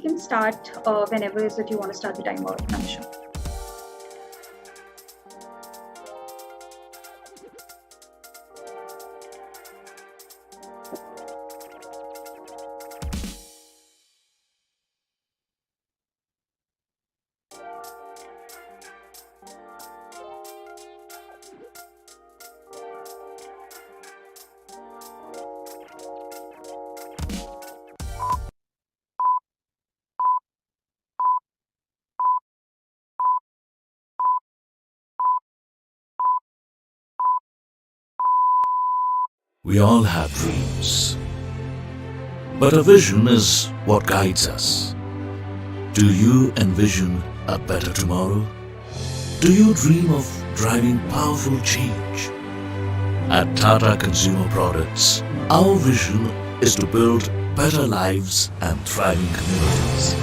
we can start whenever is it you want to start the timer, Namisha. We all have dreams, but a vision is what guides us. Do you envision a better tomorrow? Do you dream of driving powerful change? At Tata Consumer Products, our vision is to build better lives and thriving communities.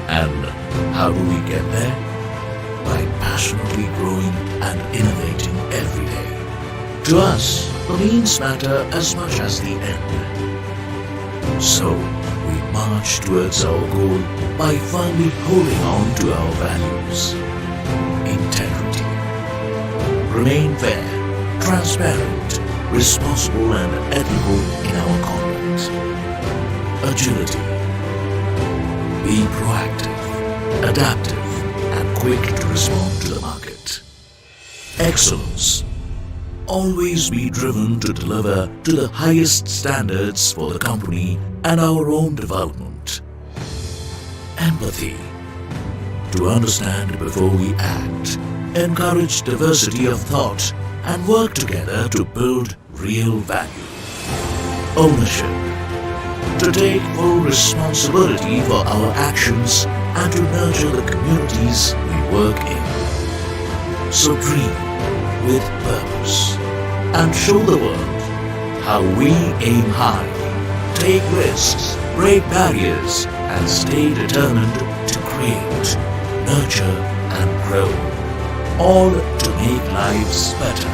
And how do we get there? By passionately growing and innovating every day. To us, the means matter as much as the end. So, we march towards our goal by firmly holding on to our values. Integrity. Remain fair, transparent, responsible and ethical in our conduct. Agility. Be proactive, adaptive and quick to respond to the market. Excellence. Always be driven to deliver to the highest standards for the company and our own development. Empathy. To understand before we act, encourage diversity of thought and work together to build real value. Ownership. To take full responsibility for our actions and to nurture the communities we work in. So dream with purpose and show the world how we aim high, take risks, break barriers and stay determined to create, nurture and grow, all to make lives better.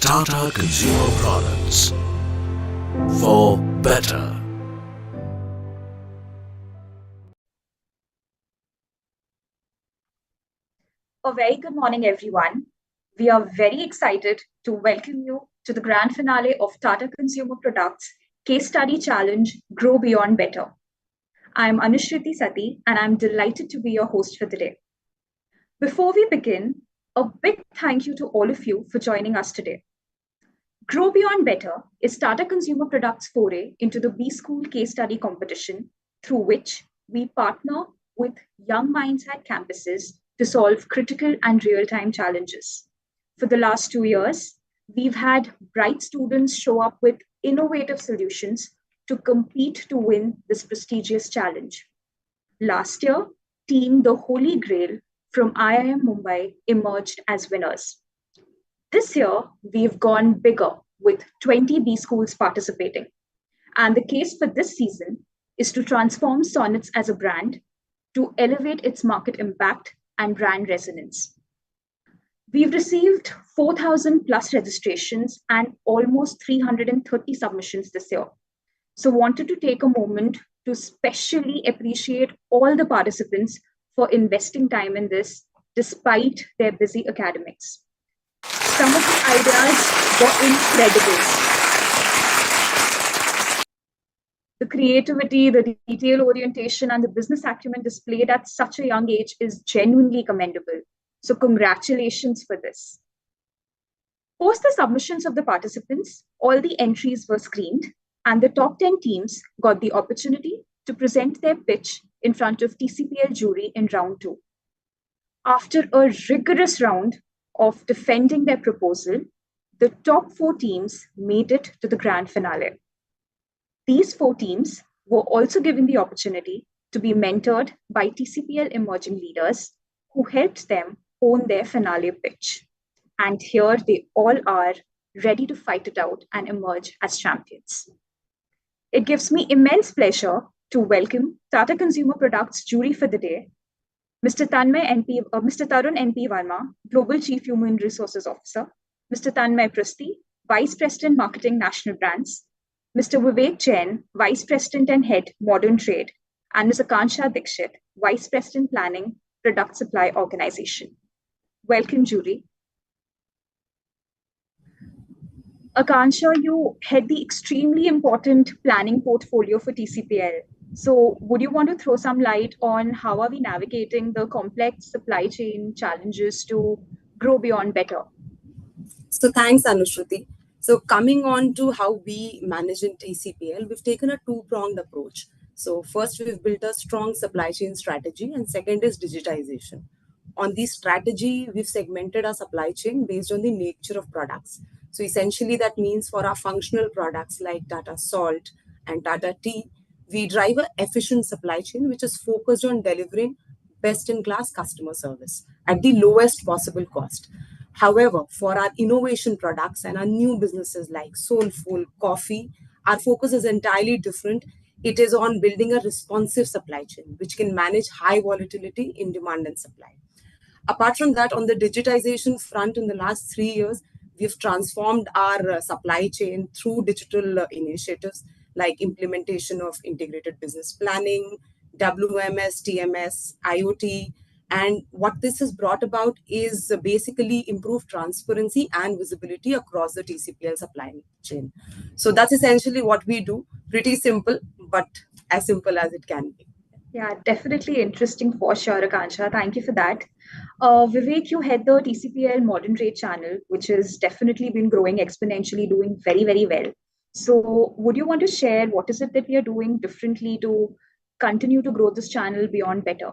Tata Consumer Products. For better. A very good morning, everyone. We are very excited to welcome you to the grand finale of Tata Consumer Products Case Study Challenge Grow Beyond Better. I'm Anushriti Sati, and I'm delighted to be your host for today. Before we begin, a big thank you to all of you for joining us today. Grow Beyond Better is Tata Consumer Products' foray into the B-School case study competition, through which we partner with young minds at campuses to solve critical and real-time challenges. For the last 2 years, we've had bright students show up with innovative solutions to compete to win this prestigious challenge. Last year, Team The Holy Grail from IIM Mumbai emerged as winners. This year, we've gone bigger with 20 B schools participating. And the case for this season is to transform Sonnets as a brand, to elevate its market impact and brand resonance. We've received 4,000 plus registrations and almost 330 submissions this year. So wanted to take a moment to specially appreciate all the participants for investing time in this despite their busy academics. Some of the ideas were incredible. The creativity, the detail orientation, and the business acumen displayed at such a young age is genuinely commendable. So congratulations for this. Post the submissions of the participants, all the entries were screened, and the top 10 teams got the opportunity to present their pitch in front of TCPL jury in round 2. After a rigorous round of defending their proposal, the top 4 teams made it to the grand finale. These 4 teams were also given the opportunity to be mentored by TCPL emerging leaders who helped them hone their finale pitch. And here they all are ready to fight it out and emerge as champions. It gives me immense pleasure to welcome Tata Consumer Products jury for the day, Mr. Tarun NP Varma, Global Chief Human Resources Officer, Mr. Tanmay Prasthi, Vice President Marketing National Brands, Mr. Vivek Jain, Vice President and Head Modern Trade, and Ms. Akansha Dixit, Vice President Planning Product Supply Organization. Welcome, jury. Akansha, you head the extremely important planning portfolio for TCPL. So would you want to throw some light on how are we navigating the complex supply chain challenges to grow beyond better? So thanks, Anushruti. So coming on to how we manage in TCPL, we've taken a two-pronged approach. So first, we've built a strong supply chain strategy, and second is digitization. On the strategy, we've segmented our supply chain based on the nature of products. So essentially, that means for our functional products like Tata Salt and Tata Tea, we drive an efficient supply chain which is focused on delivering best-in-class customer service at the lowest possible cost. However, for our innovation products and our new businesses like Soulful, Coffee, our focus is entirely different. It is on building a responsive supply chain, which can manage high volatility in demand and supply. Apart from that, on the digitization front, in the last 3 years, we've transformed our supply chain through digital initiatives like implementation of integrated business planning, WMS, TMS, IoT. And what this has brought about is basically improved transparency and visibility across the TCPL supply chain. So that's essentially what we do. Pretty simple, but as simple as it can be. Yeah, definitely interesting for sure, Akansha. Thank you for that. Vivek, you head the TCPL Modern Trade channel, which has definitely been growing exponentially, doing very, very well. So, would you want to share what is it that we are doing differently to continue to grow this channel beyond better?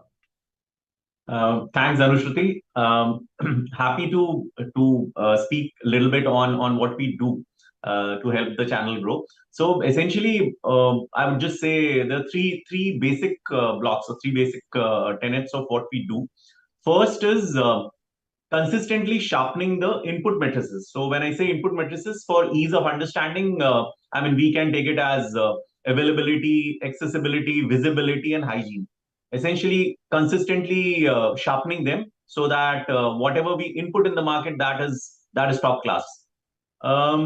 Thanks, Anushruti. Happy to speak a little bit on what we do to help the channel grow. So essentially, I would just say the three basic blocks or three basic tenets of what we do. First is consistently sharpening the input matrices. So when I say input matrices, for ease of understanding, I mean we can take it as availability, accessibility, visibility, and hygiene. Essentially, consistently sharpening them so that whatever we input in the market, that is top class.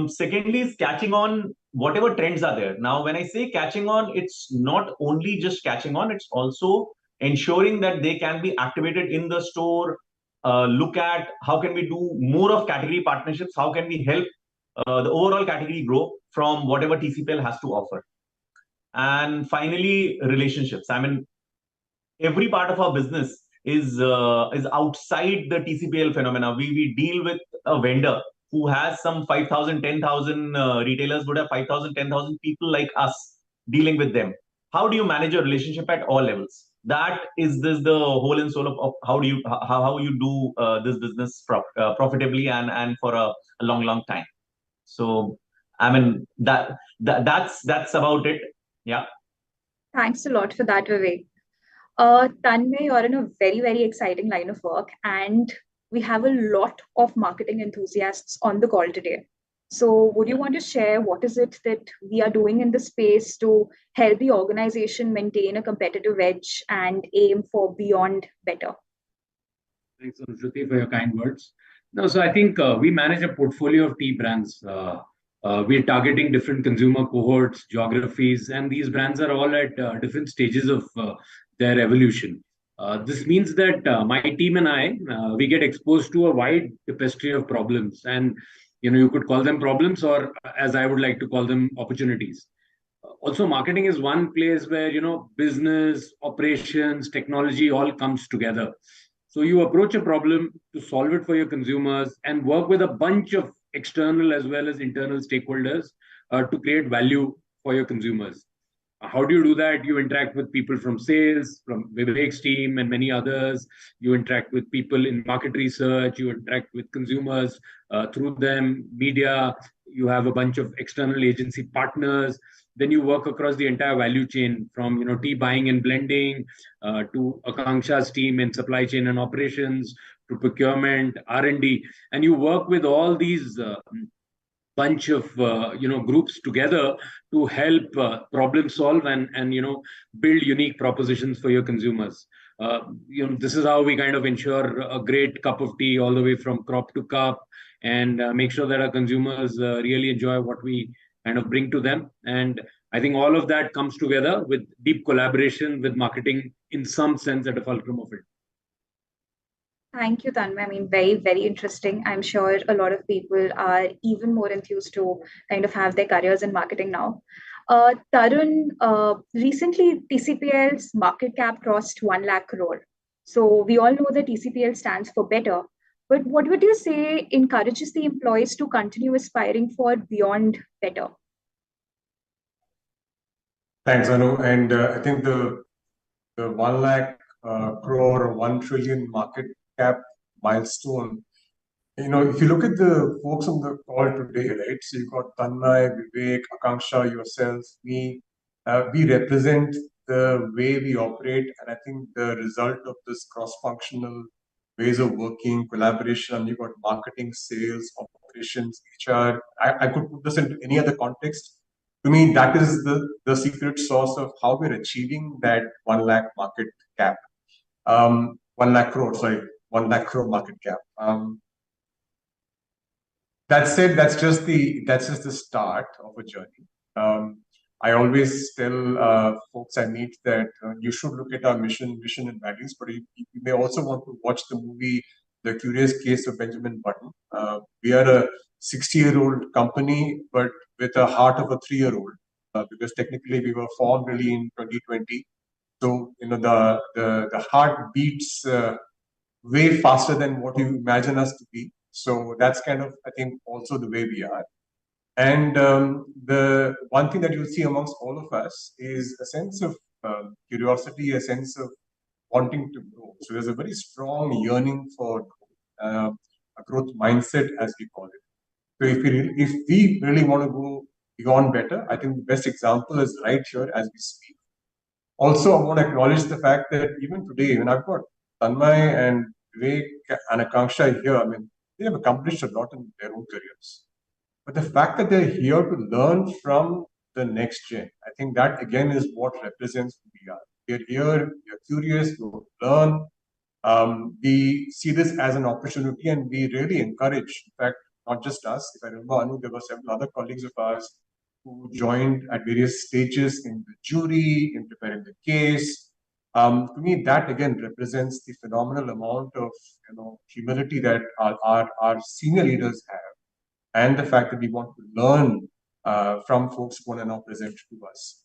Secondly, is catching on whatever trends are there. Now, when I say catching on, it's not only just catching on; it's also ensuring that they can be activated in the store. Look at how can we do more of category partnerships. How can we help the overall category grow from whatever TCPL has to offer. And finally, relationships. I mean, every part of our business is outside the TCPL phenomena. We deal with a vendor who has some 5,000, 10,000 retailers would have 5,000, 10,000 people like us dealing with them. How do you manage a relationship at all levels? That is this the whole and soul of how you do this business profitably and for a long time. So I mean that's about it. Yeah. Thanks a lot for that, Vivek. Tanmay, you're in a very, very exciting line of work, and we have a lot of marketing enthusiasts on the call today. So, would you want to share what is it that we are doing in the space to help the organization maintain a competitive edge and aim for beyond better? Thanks, Anushruti, for your kind words. No, so I think we manage a portfolio of tea brands. We're targeting different consumer cohorts, geographies, and these brands are all at different stages of their evolution. This means that my team and I, we get exposed to a wide tapestry of problems, and you could call them problems, or as I would like to call them, opportunities. Also, marketing is one place where business, operations, technology all comes together. So you approach a problem to solve it for your consumers and work with a bunch of external as well as internal stakeholders to create value for your consumers. How do you do that? You interact with people from sales, from Vivek's team and many others. You interact with people in market research. You interact with consumers through them, media. You have a bunch of external agency partners. Then you work across the entire value chain from tea buying and blending to Akanksha's team in supply chain and operations to procurement, R&D, and you work with all these bunch of groups together to help problem solve and build unique propositions for your consumers. This is how we kind of ensure a great cup of tea all the way from crop to cup. and make sure that our consumers really enjoy what we kind of bring to them. And I think all of that comes together with deep collaboration with marketing in some sense at a fulcrum of it. Thank you, Tanmay. I mean, very, very interesting. I'm sure a lot of people are even more enthused to kind of have their careers in marketing now. Tarun, recently TCPL's market cap crossed 1 lakh crore. So we all know that TCPL stands for better. But what would you say encourages the employees to continue aspiring for beyond better? Thanks, Anu. And I think the 1 lakh crore or 1 trillion market cap milestone, if you look at the folks on the call today, right? So you've got Tanmay, Vivek, Akanksha, yourself, me. We represent the way we operate, and I think the result of this cross-functional ways of working, collaboration, and you've got marketing, sales, operations, HR. I could put this into any other context. To me, that is the secret sauce of how we're achieving that 1 lakh market cap. 1 lakh crore, sorry, 1 lakh crore market cap. That said, that's just the start of a journey. I always tell folks I meet that you should look at our mission and values, but you may also want to watch the movie The Curious Case of Benjamin Button. We are a 60-year-old company, but with a heart of a 3-year-old, because technically we were formed really in 2020. So the heart beats way faster than what you imagine us to be. So that's kind of, I think, also the way we are. And the one thing that you'll see amongst all of us is a sense of curiosity, a sense of wanting to grow. So there's a very strong yearning for growth, a growth mindset, as we call it. So if we really want to go beyond better, I think the best example is right here as we speak. Also, I want to acknowledge the fact that even today, when I've got Tanmay and Vivek and Akanksha here, I mean, they have accomplished a lot in their own careers. But the fact that they're here to learn from the next gen, I think that again is what represents who we are. We're here, we're curious, we want to learn. We see this as an opportunity and we really encourage, in fact, not just us. If I remember, Anu, there were several other colleagues of ours who joined at various stages in the jury, in preparing the case. To me, that again represents the phenomenal amount of humility that our senior leaders have, and the fact that we want to learn from folks who want to now present to us.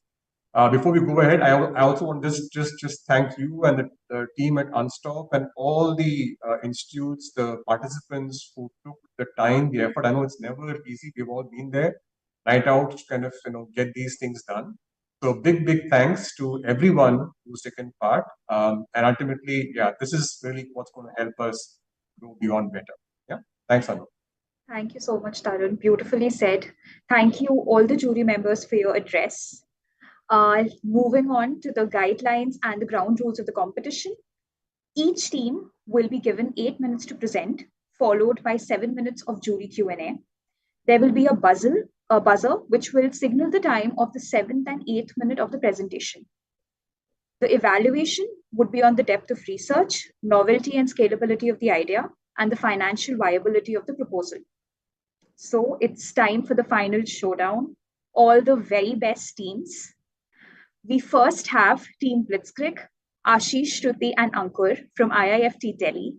Before we go ahead, I also want to just thank you and the team at Unstop and all the institutes, the participants who took the time, the effort. I know it's never easy. We've all been there, night out, to kind of get these things done. So big thanks to everyone who's taken part. And ultimately, yeah, this is really what's going to help us go beyond better. Yeah, thanks, Anu. Thank you so much, Tarun. Beautifully said. Thank you, all the jury members, for your address. Moving on to the guidelines and the ground rules of the competition. Each team will be given 8 minutes to present, followed by 7 minutes of jury Q&A. There will be a buzzer which will signal the time of the 7th and 8th minute of the presentation. The evaluation would be on the depth of research, novelty and scalability of the idea, and the financial viability of the proposal. So it's time for the final showdown. All the very best teams. We first have Team Blitzkrieg, Ashish, Shruti, and Ankur from IIFT Delhi.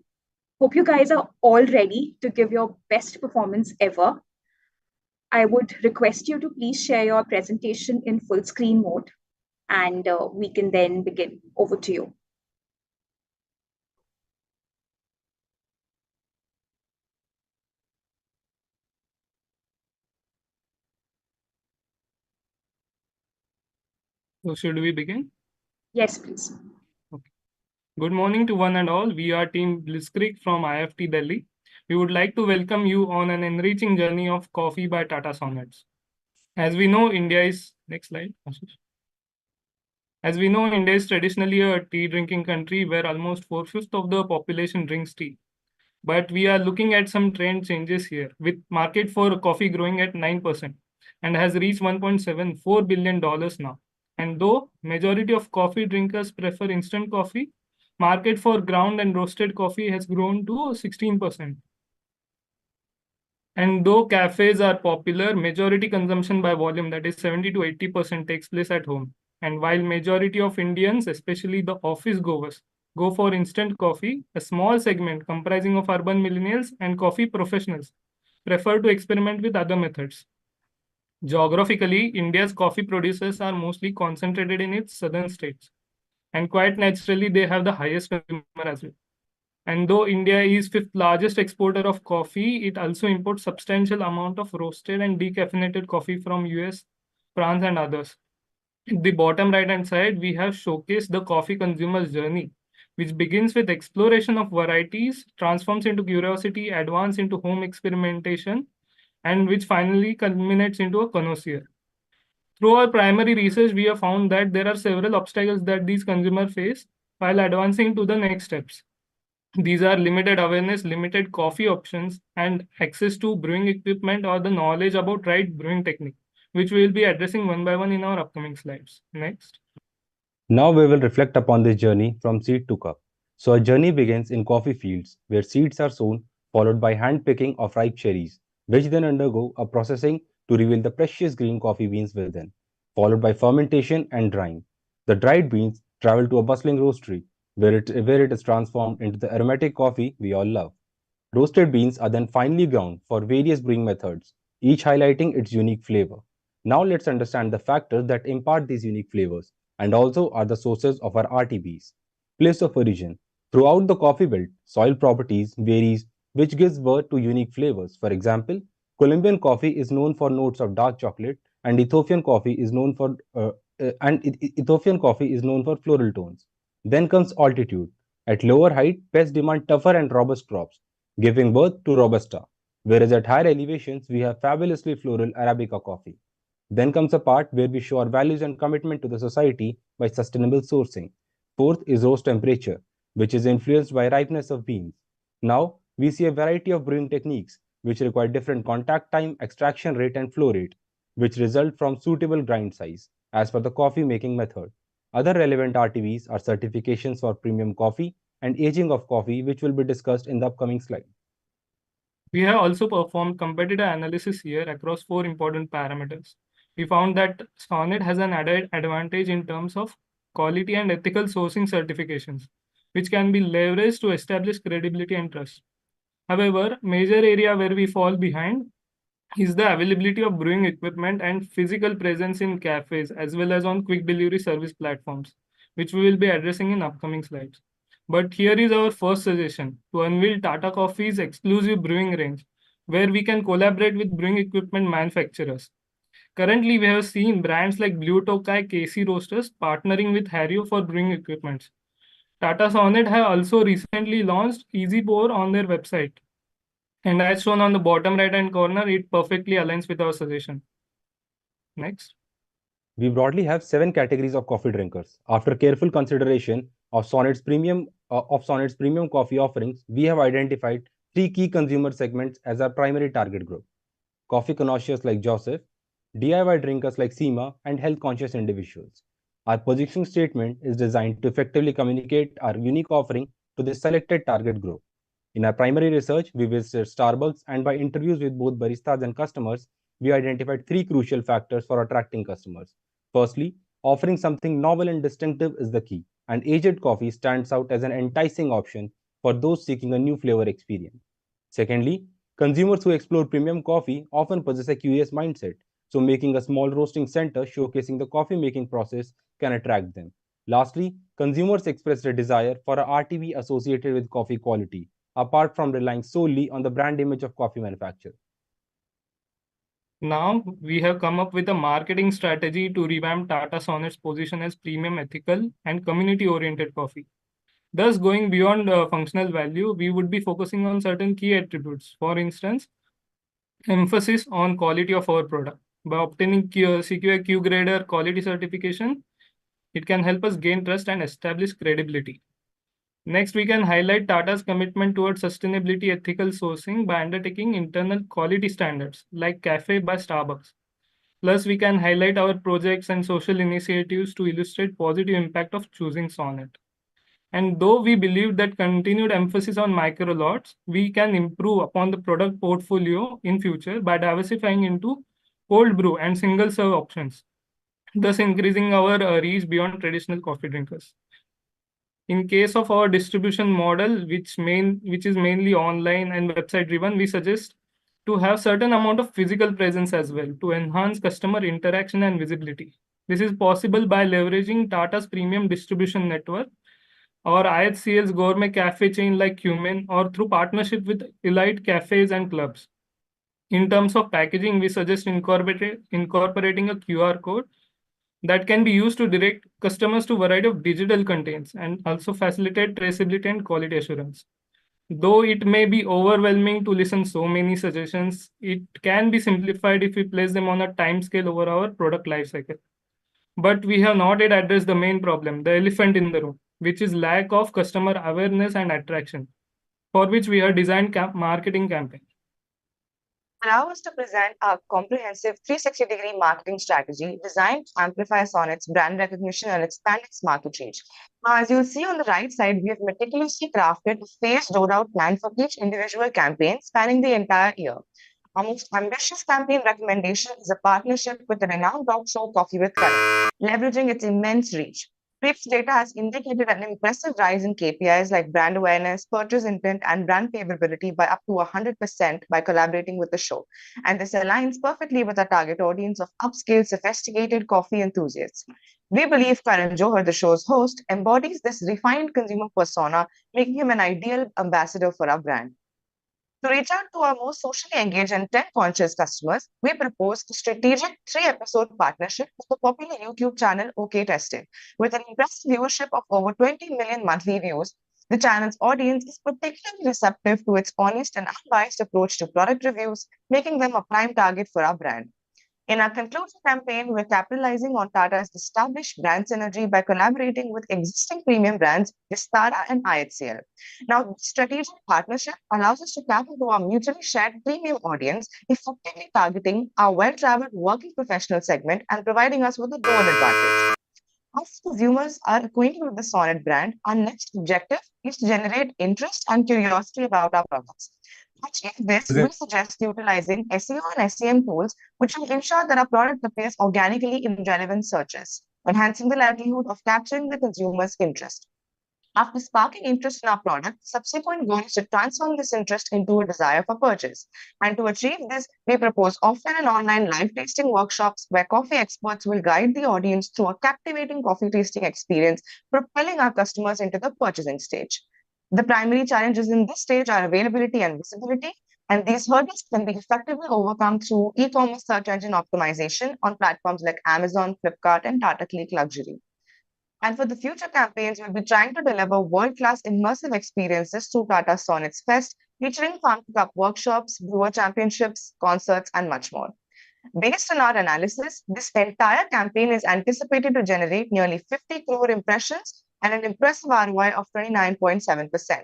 Hope you guys are all ready to give your best performance ever. I would request you to please share your presentation in full screen mode, and we can then begin. Over to you. So should we begin? Yes, please. Okay. Good morning to one and all. We are Team Blitzkrieg from IIFT Delhi. We would like to welcome you on an enriching journey of coffee by Tata Sonnets. As we know, India is traditionally a tea drinking country where almost 4/5 of the population drinks tea. But we are looking at some trend changes here, with market for coffee growing at 9% and has reached $1.74 billion now. And though majority of coffee drinkers prefer instant coffee, market for ground and roasted coffee has grown to 16%. And though cafes are popular, majority consumption by volume, that is 70 to 80%, takes place at home. And while majority of Indians, especially the office goers, go for instant coffee, a small segment comprising of urban millennials and coffee professionals prefer to experiment with other methods. Geographically, India's coffee producers are mostly concentrated in its southern states, and quite naturally, they have the highest consumer as well. And though India is fifth largest exporter of coffee, it also imports substantial amount of roasted and decaffeinated coffee from US, France, and others. At the bottom right hand side, we have showcased the coffee consumer's journey, which begins with exploration of varieties, transforms into curiosity, advances into home experimentation, and which finally culminates into a connoisseur. Through our primary research, we have found that there are several obstacles that these consumers face while advancing to the next steps. These are limited awareness, limited coffee options, and access to brewing equipment or the knowledge about right brewing technique, which we will be addressing one by one in our upcoming slides. Next. Now we will reflect upon this journey from seed to cup. So a journey begins in coffee fields where seeds are sown, followed by hand picking of ripe cherries, which then undergo a processing to reveal the precious green coffee beans within, followed by fermentation and drying. The dried beans travel to a bustling roastery where it is transformed into the aromatic coffee we all love. Roasted beans are then finely ground for various brewing methods, each highlighting its unique flavor. Now let's understand the factors that impart these unique flavors and also are the sources of our RTBs. Place of origin. Throughout the coffee belt, soil properties varies which gives birth to unique flavors. For example, Colombian coffee is known for notes of dark chocolate and Ethiopian coffee is known for floral tones. Then comes altitude. At lower height, pests demand tougher and robust crops, giving birth to Robusta, whereas at higher elevations, we have fabulously floral Arabica coffee. Then comes a part where we show our values and commitment to the society by sustainable sourcing. Fourth is roast temperature, which is influenced by ripeness of beans. Now, we see a variety of brewing techniques which require different contact time, extraction rate, and flow rate, which result from suitable grind size as per the coffee making method. Other relevant RTVs are certifications for premium coffee and aging of coffee, which will be discussed in the upcoming slide. We have also performed competitor analysis here across 4 important parameters. We found that Sonnet has an added advantage in terms of quality and ethical sourcing certifications, which can be leveraged to establish credibility and trust. However, major area where we fall behind is the availability of brewing equipment and physical presence in cafes as well as on quick delivery service platforms, which we will be addressing in upcoming slides. But here is our first suggestion to unveil Tata Coffee's exclusive brewing range, where we can collaborate with brewing equipment manufacturers. Currently, we have seen brands like Blue Tokai KC Roasters partnering with Harrio for brewing equipment. Tata Sonnet have also recently launched Easy Pour on their website. And as shown on the bottom right hand corner, it perfectly aligns with our suggestion. Next. We broadly have 7 categories of coffee drinkers. After careful consideration of Sonnet's premium coffee offerings, we have identified 3 key consumer segments as our primary target group: coffee connoisseurs like Joseph, DIY drinkers like Seema, and health-conscious individuals. Our positioning statement is designed to effectively communicate our unique offering to this selected target group. In our primary research, we visited Starbucks, and by interviews with both baristas and customers, we identified 3 crucial factors for attracting customers. Firstly, offering something novel and distinctive is the key, and aged coffee stands out as an enticing option for those seeking a new flavor experience. Secondly, consumers who explore premium coffee often possess a curious mindset, so making a small roasting center showcasing the coffee making process can attract them. Lastly, consumers express a desire for a RTV associated with coffee quality, apart from relying solely on the brand image of coffee manufacturer. Now, we have come up with a marketing strategy to revamp Tata Sonnet's position as premium, ethical, and community-oriented coffee. Thus, going beyond functional value, we would be focusing on certain key attributes. For instance, emphasis on quality of our product. By obtaining CQA Q grader quality certification, it can help us gain trust and establish credibility. Next, we can highlight Tata's commitment towards sustainability ethical sourcing by undertaking internal quality standards like Cafe by Starbucks. Plus, we can highlight our projects and social initiatives to illustrate positive impact of choosing Sonnet. And though we believe that continued emphasis on micro lots, we can improve upon the product portfolio in future by diversifying into cold brew and single serve options, thus increasing our reach beyond traditional coffee drinkers. In case of our distribution model, which is mainly online and website driven, we suggest to have certain amount of physical presence as well to enhance customer interaction and visibility. This is possible by leveraging Tata's premium distribution network or IHCL's gourmet cafe chain like Cumin, or through partnership with elite cafes and clubs. In terms of packaging, we suggest incorporating a QR code that can be used to direct customers to a variety of digital contents and also facilitate traceability and quality assurance. Though it may be overwhelming to listen so many suggestions, it can be simplified if we place them on a time scale over our product lifecycle. But we have not yet addressed the main problem, the elephant in the room, which is lack of customer awareness and attraction, for which we have designed marketing campaign. Allow us to present a comprehensive 360-degree marketing strategy designed to amplify Sonnet's brand recognition and expand its market reach. Now, as you'll see on the right side, we have meticulously crafted a phased rollout plan for each individual campaign spanning the entire year. Our most ambitious campaign recommendation is a partnership with the renowned talk show Coffee with Karan, leveraging its immense reach. Previous data has indicated an impressive rise in KPIs like brand awareness, purchase intent, and brand favorability by up to 100% by collaborating with the show. And this aligns perfectly with our target audience of upscale, sophisticated coffee enthusiasts. We believe Karan Johar, the show's host, embodies this refined consumer persona, making him an ideal ambassador for our brand. To reach out to our most socially engaged and trend-conscious customers, we propose a strategic 3-episode partnership with the popular YouTube channel OK Tested. With an impressive viewership of over 20 million monthly views, the channel's audience is particularly receptive to its honest and unbiased approach to product reviews, making them a prime target for our brand. In our conclusive campaign, we're capitalizing on Tata's established brand synergy by collaborating with existing premium brands, Vistara and IHCL. Now, this strategic partnership allows us to tap into our mutually shared premium audience, effectively targeting our well-traveled working professional segment and providing us with a dual advantage. As consumers are acquainted with the Sonnet brand, our next objective is to generate interest and curiosity about our products. To achieve this, we suggest utilizing SEO and SEM tools, which will ensure that our product appears organically in relevant searches, enhancing the likelihood of capturing the consumer's interest. After sparking interest in our product, the subsequent goal is to transform this interest into a desire for purchase. And to achieve this, we propose offline and online live tasting workshops where coffee experts will guide the audience through a captivating coffee tasting experience, propelling our customers into the purchasing stage. The primary challenges in this stage are availability and visibility, and these hurdles can be effectively overcome through e-commerce search engine optimization on platforms like Amazon, Flipkart, and Tata Click Luxury. And for the future campaigns, we'll be trying to deliver world-class immersive experiences through Tata Sonnets Fest, featuring Farm to Cup workshops, brewer championships, concerts, and much more. Based on our analysis, this entire campaign is anticipated to generate nearly 50 crore impressions and an impressive ROI of 29.7%.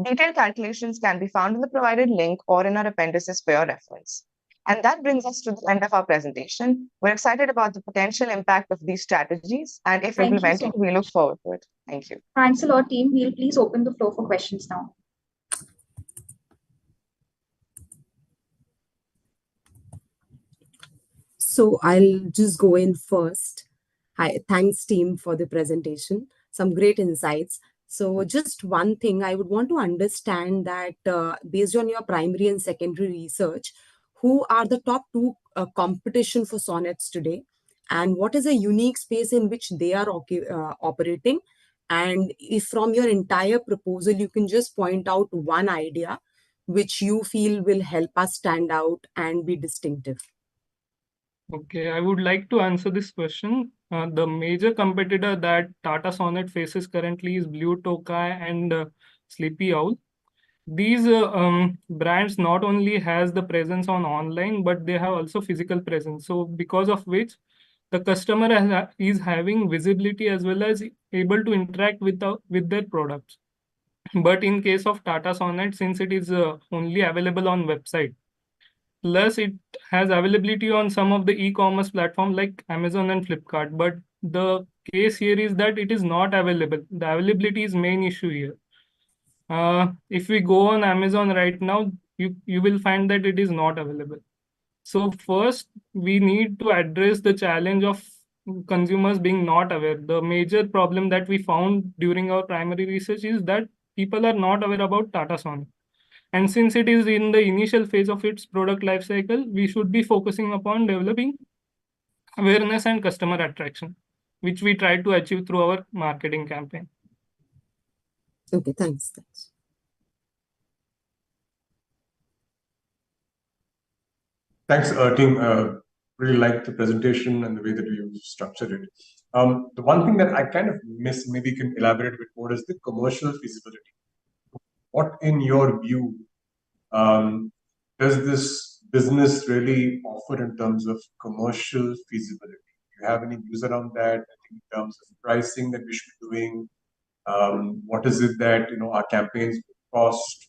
Detailed calculations can be found in the provided link or in our appendices for your reference. And that brings us to the end of our presentation. We're excited about the potential impact of these strategies, and if implemented, we look forward to it. Thank you. Thanks a lot, team. We'll please open the floor for questions now. So I'll just go in first. Hi, thanks team for the presentation. Some great insights. So just one thing I would want to understand that based on your primary and secondary research, who are the top two competition for Sonnets today? And what is a unique space in which they are operating? And if from your entire proposal, you can just point out one idea which you feel will help us stand out and be distinctive. Okay, I would like to answer this question. The major competitor that Tata Sonnet faces currently is Blue Tokai and Sleepy Owl. These brands not only has the presence on online, but they have also physical presence. So because of which the customer is having visibility as well as able to interact with their products. But in case of Tata Sonnet, since it is only available on website, plus it has availability on some of the e-commerce platforms like Amazon and Flipkart, but the case here is that it is not available. The availability is main issue here. If we go on Amazon right now, you will find that it is not available. So first, we need to address the challenge of consumers being not aware. The major problem that we found during our primary research is that people are not aware about Tata Sonic. And since it is in the initial phase of its product life cycle, we should be focusing upon developing awareness and customer attraction, which we try to achieve through our marketing campaign. Okay, thanks. Thanks, team. Really liked the presentation and the way that you structured it. The one thing that I kind of miss, maybe you can elaborate a bit more, is the commercial feasibility. What, in your view, does this business really offer in terms of commercial feasibility? Do you have any views around that? I think in terms of pricing that we should be doing, what is it that our campaigns will cost?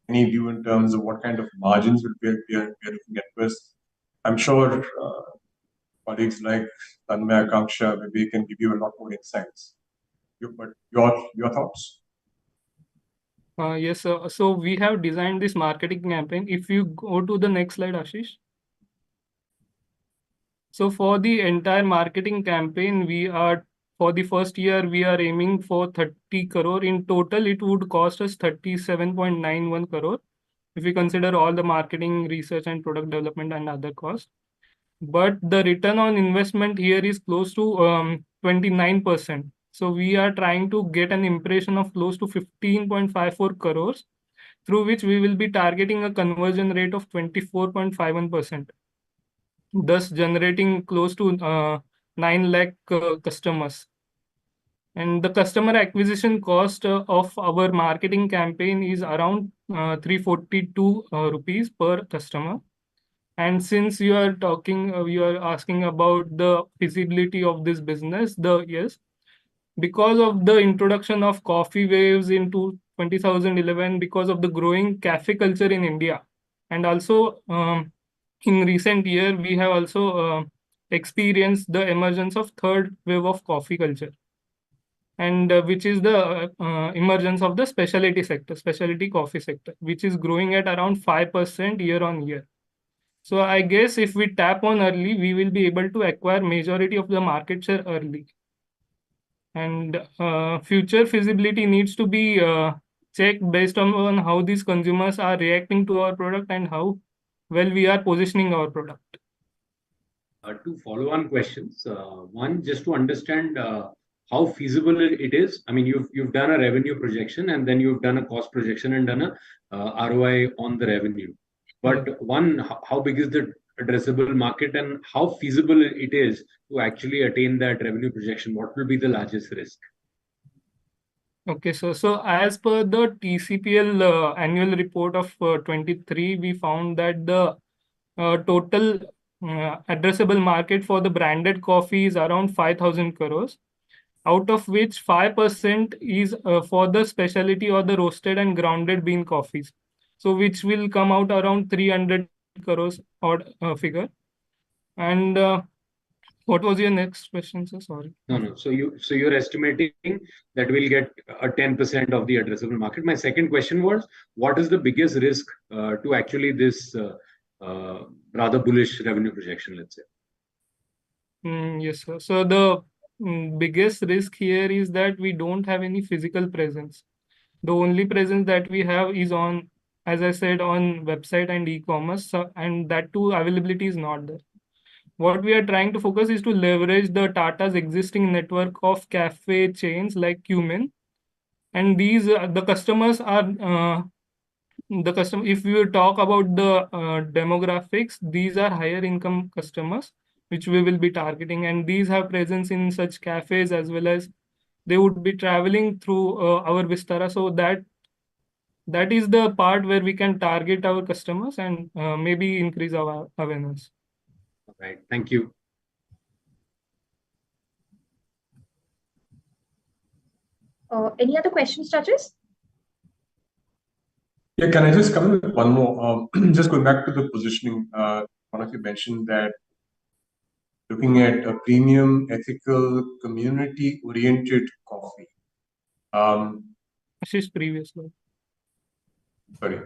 Any view in terms of what kind of margins we are looking at first? I'm sure colleagues like Tanmay, Akanksha, maybe can give you a lot more insights. But your thoughts? Yes, sir. So we have designed this marketing campaign. If you go to the next slide, Ashish. So for the entire marketing campaign, for the first year, we are aiming for 30 crore. In total, it would cost us 37.91 crore if we consider all the marketing, research, and product development and other costs. But the return on investment here is close to 29%. So we are trying to get an impression of close to 15.54 crores, through which we will be targeting a conversion rate of 24.51%. Thus generating close to 9 lakh customers. And the customer acquisition cost of our marketing campaign is around 342 rupees per customer. And since you are asking about the feasibility of this business, yes, because of the introduction of coffee waves in 2011, because of the growing cafe culture in India, and also in recent year, we have also experienced the emergence of third wave of coffee culture, and which is the emergence of the specialty coffee sector, which is growing at around 5% year on year. So I guess if we tap on early, we will be able to acquire majority of the market share early. And future feasibility needs to be checked based on how these consumers are reacting to our product and how well we are positioning our product. Two follow-on questions. One, just to understand how feasible it is. I mean, you've done a revenue projection and then you've done a cost projection and done a ROI on the revenue. But one, how big is the addressable market and how feasible it is to actually attain that revenue projection? What will be the largest risk? Okay, so as per the TCPL annual report of 23, we found that the total addressable market for the branded coffee is around 5,000 crores, out of which 5% is for the specialty or the roasted and grounded bean coffees. So which will come out around 300 crores odd figure. And what was your next question, sir? Sorry. No. So you're estimating that we'll get a 10% of the addressable market. My second question was, what is the biggest risk to actually this rather bullish revenue projection, let's say? Yes, sir. So the biggest risk here is that we don't have any physical presence. The only presence that we have is on, as I said, on website and e-commerce, and that too availability is not there. What we are trying to focus is to leverage the Tata's existing network of cafe chains like Cumin, and these the customers are if we talk about the demographics, these are higher income customers which we will be targeting, and these have presence in such cafes as well as they would be traveling through our Vistara. So that is the part where we can target our customers and maybe increase our awareness. All right. Thank you. Any other questions, judges? Yeah, can I just come in with one more? Just going back to the positioning, one of you mentioned that looking at a premium, ethical, community-oriented coffee. Ashish, previous one. Sorry.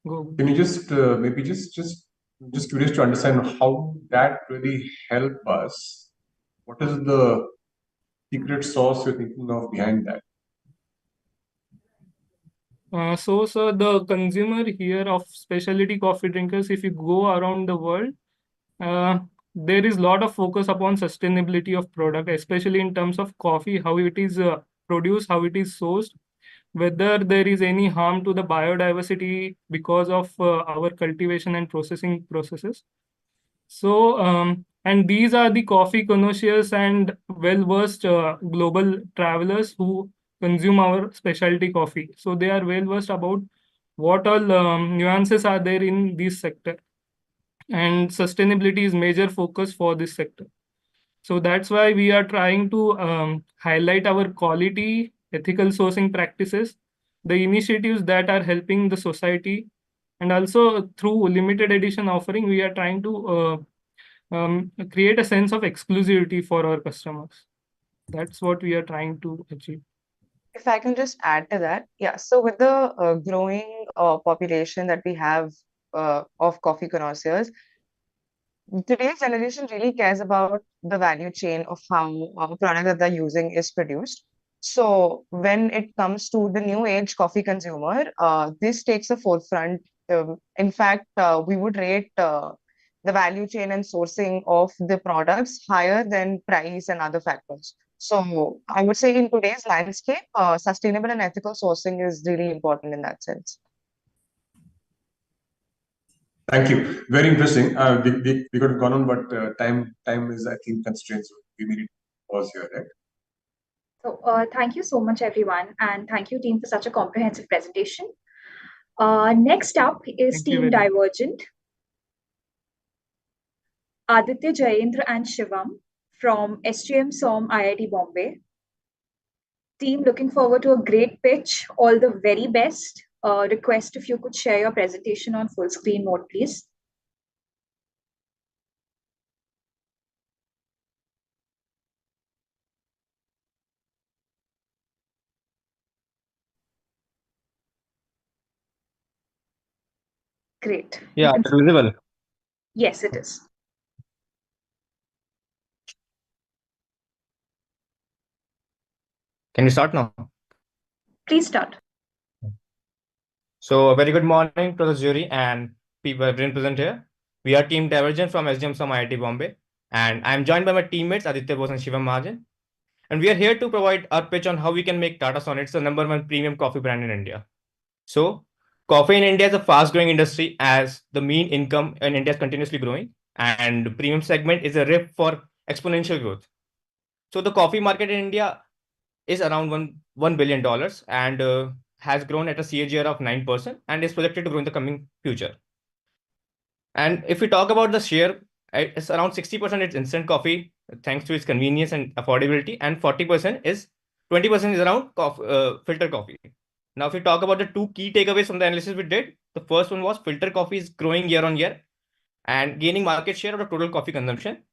Go. Can you just maybe just curious to understand how that really help us? What is the secret sauce you're thinking of behind that? So, sir, the consumer here of specialty coffee drinkers, if you go around the world, there is a lot of focus upon sustainability of product, especially in terms of coffee, how it is produced, how it is sourced, whether there is any harm to the biodiversity because of our cultivation and processing processes. So, and these are the coffee connoisseurs and well-versed global travelers who consume our specialty coffee. So they are well-versed about what all nuances are there in this sector. And sustainability is major focus for this sector. So that's why we are trying to highlight our quality, ethical sourcing practices, the initiatives that are helping the society, and also through limited edition offering, we are trying to create a sense of exclusivity for our customers. That's what we are trying to achieve. If I can just add to that, yeah. So with the growing population that we have of coffee connoisseurs, today's generation really cares about the value chain of how a product that they're using is produced. So when it comes to the new age coffee consumer, this takes a forefront. In fact, we would rate the value chain and sourcing of the products higher than price and other factors. So I would say in today's landscape, sustainable and ethical sourcing is really important in that sense. Thank you. Very interesting. We could have gone on, but time is, I think, constrained. So we need to pause here, right? So thank you so much, everyone. And thank you, team, for such a comprehensive presentation. Next up is Thank you Team very much. Divergent. Aditya, Jayendra, and Shivam from SGM SOM IIT Bombay. Team, looking forward to a great pitch. All the very best. Request if you could share your presentation on full screen mode, please. Great. Yeah, it's visible. Yes, it is. Can you start now? Please start. So, a very good morning to the jury and people everyone present here. We are Team Divergent from SGM SOM IIT Bombay, and I'm joined by my teammates Aditya Bose and Shivam Mahajan. And we are here to provide our pitch on how we can make Tata Sonnets the #1 premium coffee brand in India. So, coffee in India is a fast-growing industry as the mean income in India is continuously growing, and the premium segment is a ripe for exponential growth. So, the coffee market in India is around $1 billion and has grown at a CAGR of 9% and is projected to grow in the coming future. And if we talk about the share, it's around 60% is instant coffee, thanks to its convenience and affordability, and 20% is around filter coffee. Now, if we talk about the two key takeaways from the analysis we did, the first one was filter coffee is growing year on year and gaining market share of the total coffee consumption,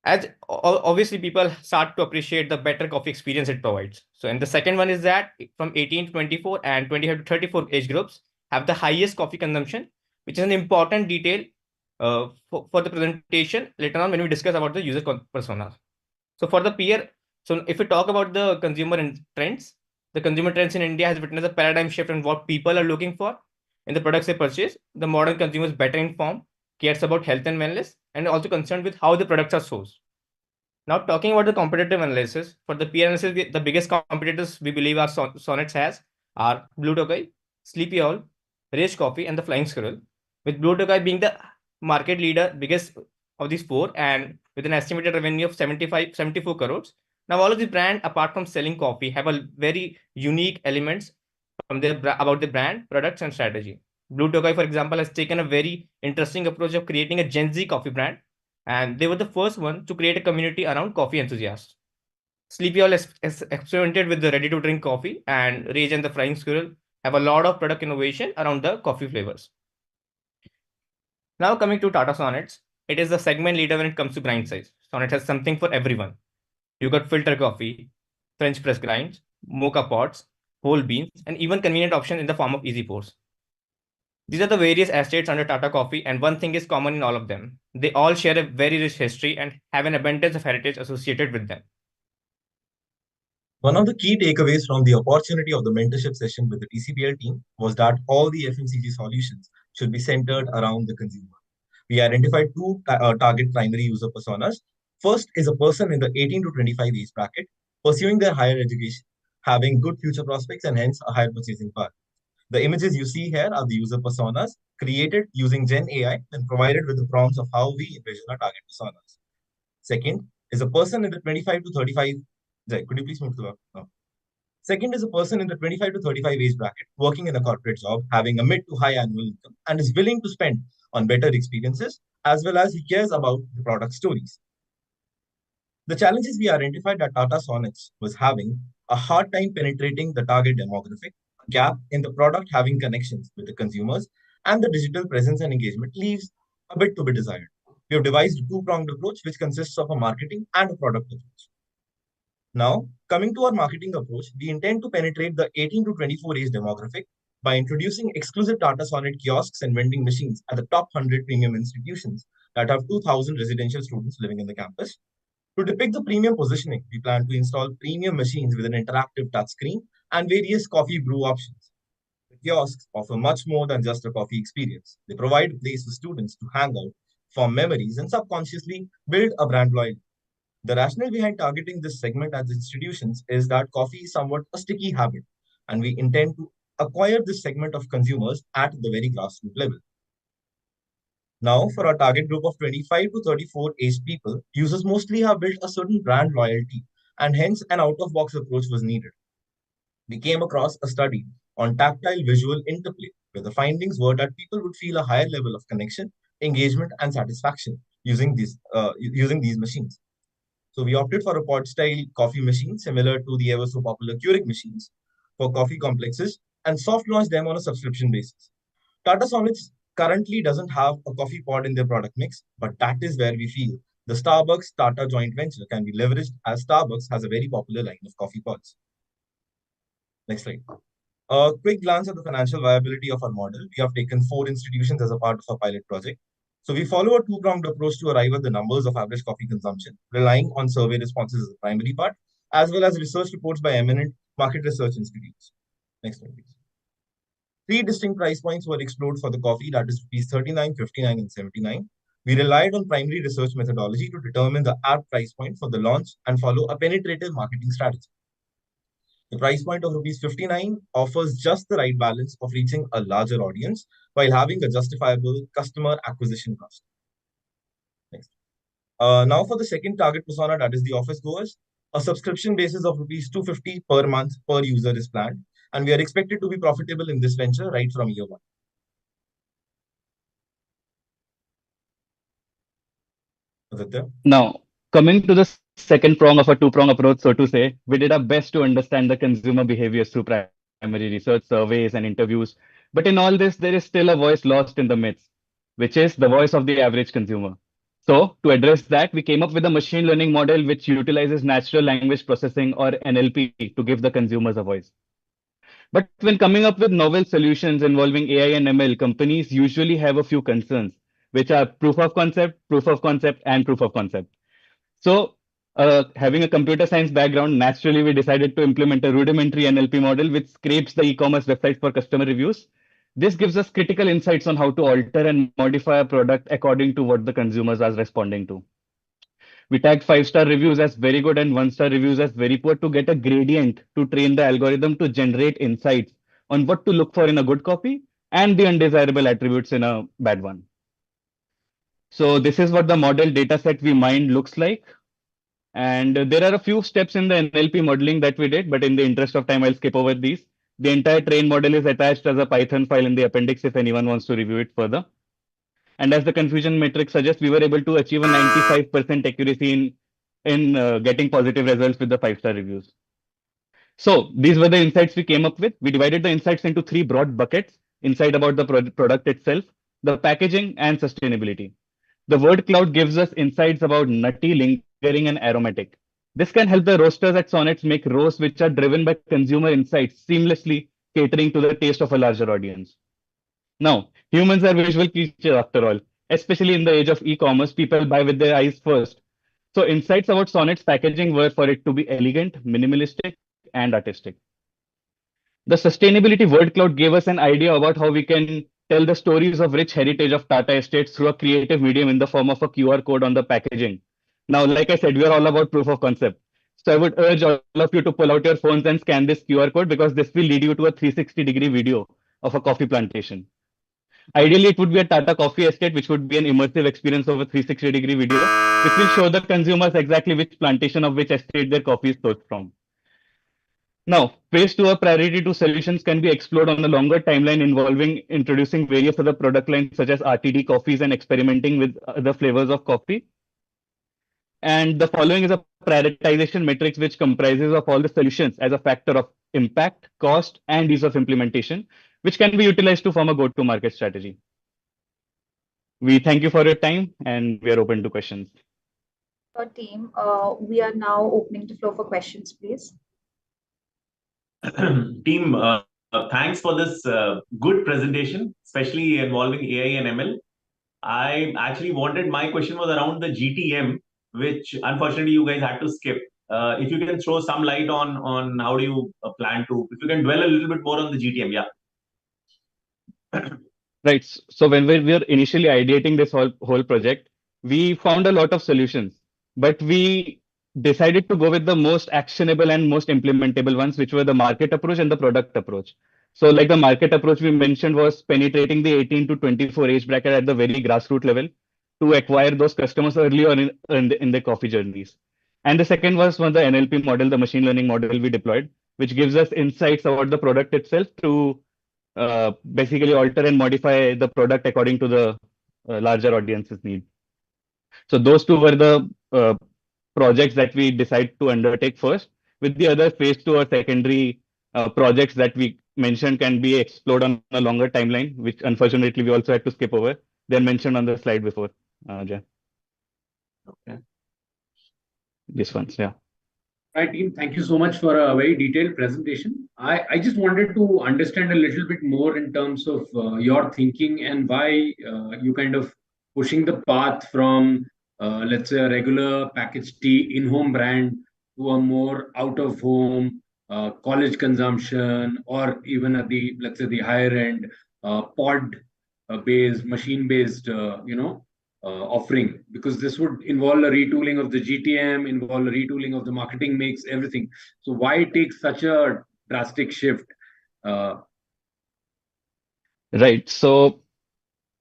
as obviously people start to appreciate the better coffee experience it provides. So, and the second one is that from 18 to 24 and 25 to 34 age groups have the highest coffee consumption, which is an important detail for the presentation later on when we discuss about the user persona. So for the peer, so if we talk about the consumer trends, the consumer trends in India has witnessed a paradigm shift in what people are looking for in the products they purchase. The modern consumer is better informed, cares about health and wellness, and also concerned with how the products are sourced. Now, talking about the competitive analysis, for the peer analysis, the biggest competitors we believe our Sonnets has are Blue Tokai, Sleepy Owl, Rage Coffee, and the Flying Squirrel, with Blue Tokai being the market leader, biggest of these four, and with an estimated revenue of 74 crores. Now, all of the brand, apart from selling coffee, have a very unique elements from their about the brand, products, and strategy. Blue Tokai, for example, has taken a very interesting approach of creating a Gen Z coffee brand, and they were the first one to create a community around coffee enthusiasts. Sleepy Owl has experimented with the ready-to-drink coffee, and Rage and the Flying Squirrel have a lot of product innovation around the coffee flavors. Now coming to Tata Sonnets. It is the segment leader when it comes to grind size. Sonnet has something for everyone. You got filter coffee, French press grinds, mocha pots, whole beans, and even convenient options in the form of easy pours. These are the various estates under Tata Coffee, and one thing is common in all of them. They all share a very rich history and have an abundance of heritage associated with them. One of the key takeaways from the opportunity of the mentorship session with the TCPL team was that all the FMCG solutions should be centered around the consumer. We identified two target primary user personas. First is a person in the 18 to 25 age bracket, pursuing their higher education, having good future prospects, and hence a higher purchasing power. The images you see here are the user personas created using Gen AI and provided with the prompts of how we envision our target personas. Second is a person in the 25 to 35. Jai, could you please move to the no. Second is a person in the 25 to 35 age bracket, working in a corporate job, having a mid to high annual income, and is willing to spend on better experiences, as well as he cares about the product stories. The challenges we identified that Tata Sonnets was having a hard time penetrating the target demographic, a gap in the product having connections with the consumers, and the digital presence and engagement leaves a bit to be desired. We have devised a two-pronged approach which consists of a marketing and a product approach. Now, coming to our marketing approach, we intend to penetrate the 18 to 24 age demographic by introducing exclusive Tata Sonnet kiosks and vending machines at the top 100 premium institutions that have 2,000 residential students living in the campus. To depict the premium positioning, we plan to install premium machines with an interactive touchscreen and various coffee brew options. The kiosks offer much more than just a coffee experience. They provide a place for students to hang out, form memories, and subconsciously build a brand loyalty. The rationale behind targeting this segment as institutions is that coffee is somewhat a sticky habit, and we intend to acquire this segment of consumers at the very grassroots level. Now, for our target group of 25 to 34 age people, users mostly have built a certain brand loyalty, and hence an out-of-box approach was needed. We came across a study on tactile visual interplay, where the findings were that people would feel a higher level of connection, engagement, and satisfaction using these machines. So we opted for a pod-style coffee machine similar to the ever so popular Keurig machines for coffee complexes and soft launched them on a subscription basis. Tata Sonnets currently doesn't have a coffee pod in their product mix, but that is where we feel the Starbucks Tata joint venture can be leveraged as Starbucks has a very popular line of coffee pods. Next slide. A quick glance at the financial viability of our model. We have taken 4 institutions as a part of our pilot project. So we follow a two-pronged approach to arrive at the numbers of average coffee consumption, relying on survey responses as the primary part, as well as research reports by eminent market research institutes. Next slide, please. 3 distinct price points were explored for the coffee, that is rupees 39, 59, and 79. We relied on primary research methodology to determine the apt price point for the launch and follow a penetrative marketing strategy. The price point of rupees 59 offers just the right balance of reaching a larger audience while having a justifiable customer acquisition cost. Next. Now for the second target persona, that is the office goers, a subscription basis of rupees 250 per month per user is planned, and we are expected to be profitable in this venture right from year 1. Aditya? Now, coming to the second prong of a two-prong approach, so to say, we did our best to understand the consumer behaviors through primary research, surveys, and interviews. But in all this, there is still a voice lost in the midst, which is the voice of the average consumer. So, to address that, we came up with a machine learning model which utilizes natural language processing or NLP to give the consumers a voice. But when coming up with novel solutions involving AI and ML, companies usually have a few concerns, which are proof of concept, and proof of concept. So, having a computer science background, naturally we decided to implement a rudimentary NLP model which scrapes the e-commerce websites for customer reviews. This gives us critical insights on how to alter and modify a product according to what the consumers are responding to. We tagged 5-star reviews as very good and 1-star reviews as very poor to get a gradient to train the algorithm to generate insights on what to look for in a good copy and the undesirable attributes in a bad one. So this is what the model dataset we mined looks like. And there are a few steps in the NLP modeling that we did, but in the interest of time, I'll skip over these. The entire train model is attached as a Python file in the appendix if anyone wants to review it further. And as the confusion matrix suggests, we were able to achieve a 95% accuracy in getting positive results with the 5-star reviews. So these were the insights we came up with. We divided the insights into 3 broad buckets: insight about the product itself, the packaging, and sustainability. The word cloud gives us insights about nutty, lingering, and aromatic. This can help the roasters at Sonnets make roasts which are driven by consumer insights, seamlessly catering to the taste of a larger audience. Now, humans are visual creatures after all. Especially in the age of e-commerce, people buy with their eyes first. So insights about Sonnet's packaging were for it to be elegant, minimalistic, and artistic. The sustainability word cloud gave us an idea about how we can tell the stories of rich heritage of Tata Estates through a creative medium in the form of a QR code on the packaging. Now, like I said, we are all about proof of concept. So I would urge all of you to pull out your phones and scan this QR code because this will lead you to a 360-degree video of a coffee plantation. Ideally, it would be a Tata coffee estate, which would be an immersive experience of a 360-degree video, which will show the consumers exactly which plantation of which estate their coffee is sourced from. Now, phase two or priority two solutions can be explored on a longer timeline involving introducing various other product lines such as RTD coffees and experimenting with other flavors of coffee. And the following is a prioritization matrix which comprises of all the solutions as a factor of impact, cost, and ease of implementation, which can be utilized to form a go-to-market strategy. We thank you for your time and we are open to questions. Our team, we are now opening the floor for questions, please. Team, thanks for this good presentation, especially involving AI and ML. I actually wanted, my question was around the GTM, which unfortunately you guys had to skip. If you can throw some light on how do you plan to, if you can dwell a little bit more on the GTM, yeah. Right. So when we were initially ideating this whole project, we found a lot of solutions, but we decided to go with the most actionable and most implementable ones, which were the market approach and the product approach. So like the market approach we mentioned was penetrating the 18 to 24 age bracket at the very grassroots level to acquire those customers early on in their coffee journeys. And the second was the NLP model, the machine learning model we deployed, which gives us insights about the product itself to basically alter and modify the product according to the larger audience's need. So those two were the projects that we decided to undertake first. With the other phase two or secondary projects that we mentioned can be explored on a longer timeline, which unfortunately we also had to skip over. They're mentioned on the slide before, Jay. Okay. These ones, yeah. Hi, team. Thank you so much for a very detailed presentation. I just wanted to understand a little bit more in terms of your thinking and why you kind of pushing the path from, let's say, a regular packaged tea in-home brand to a more out-of-home college consumption, or even at the, let's say, the higher end pod-based, machine-based, offering, because this would involve a retooling of the GTM, involve a retooling of the marketing mix, everything. So why take such a drastic shift? Right. So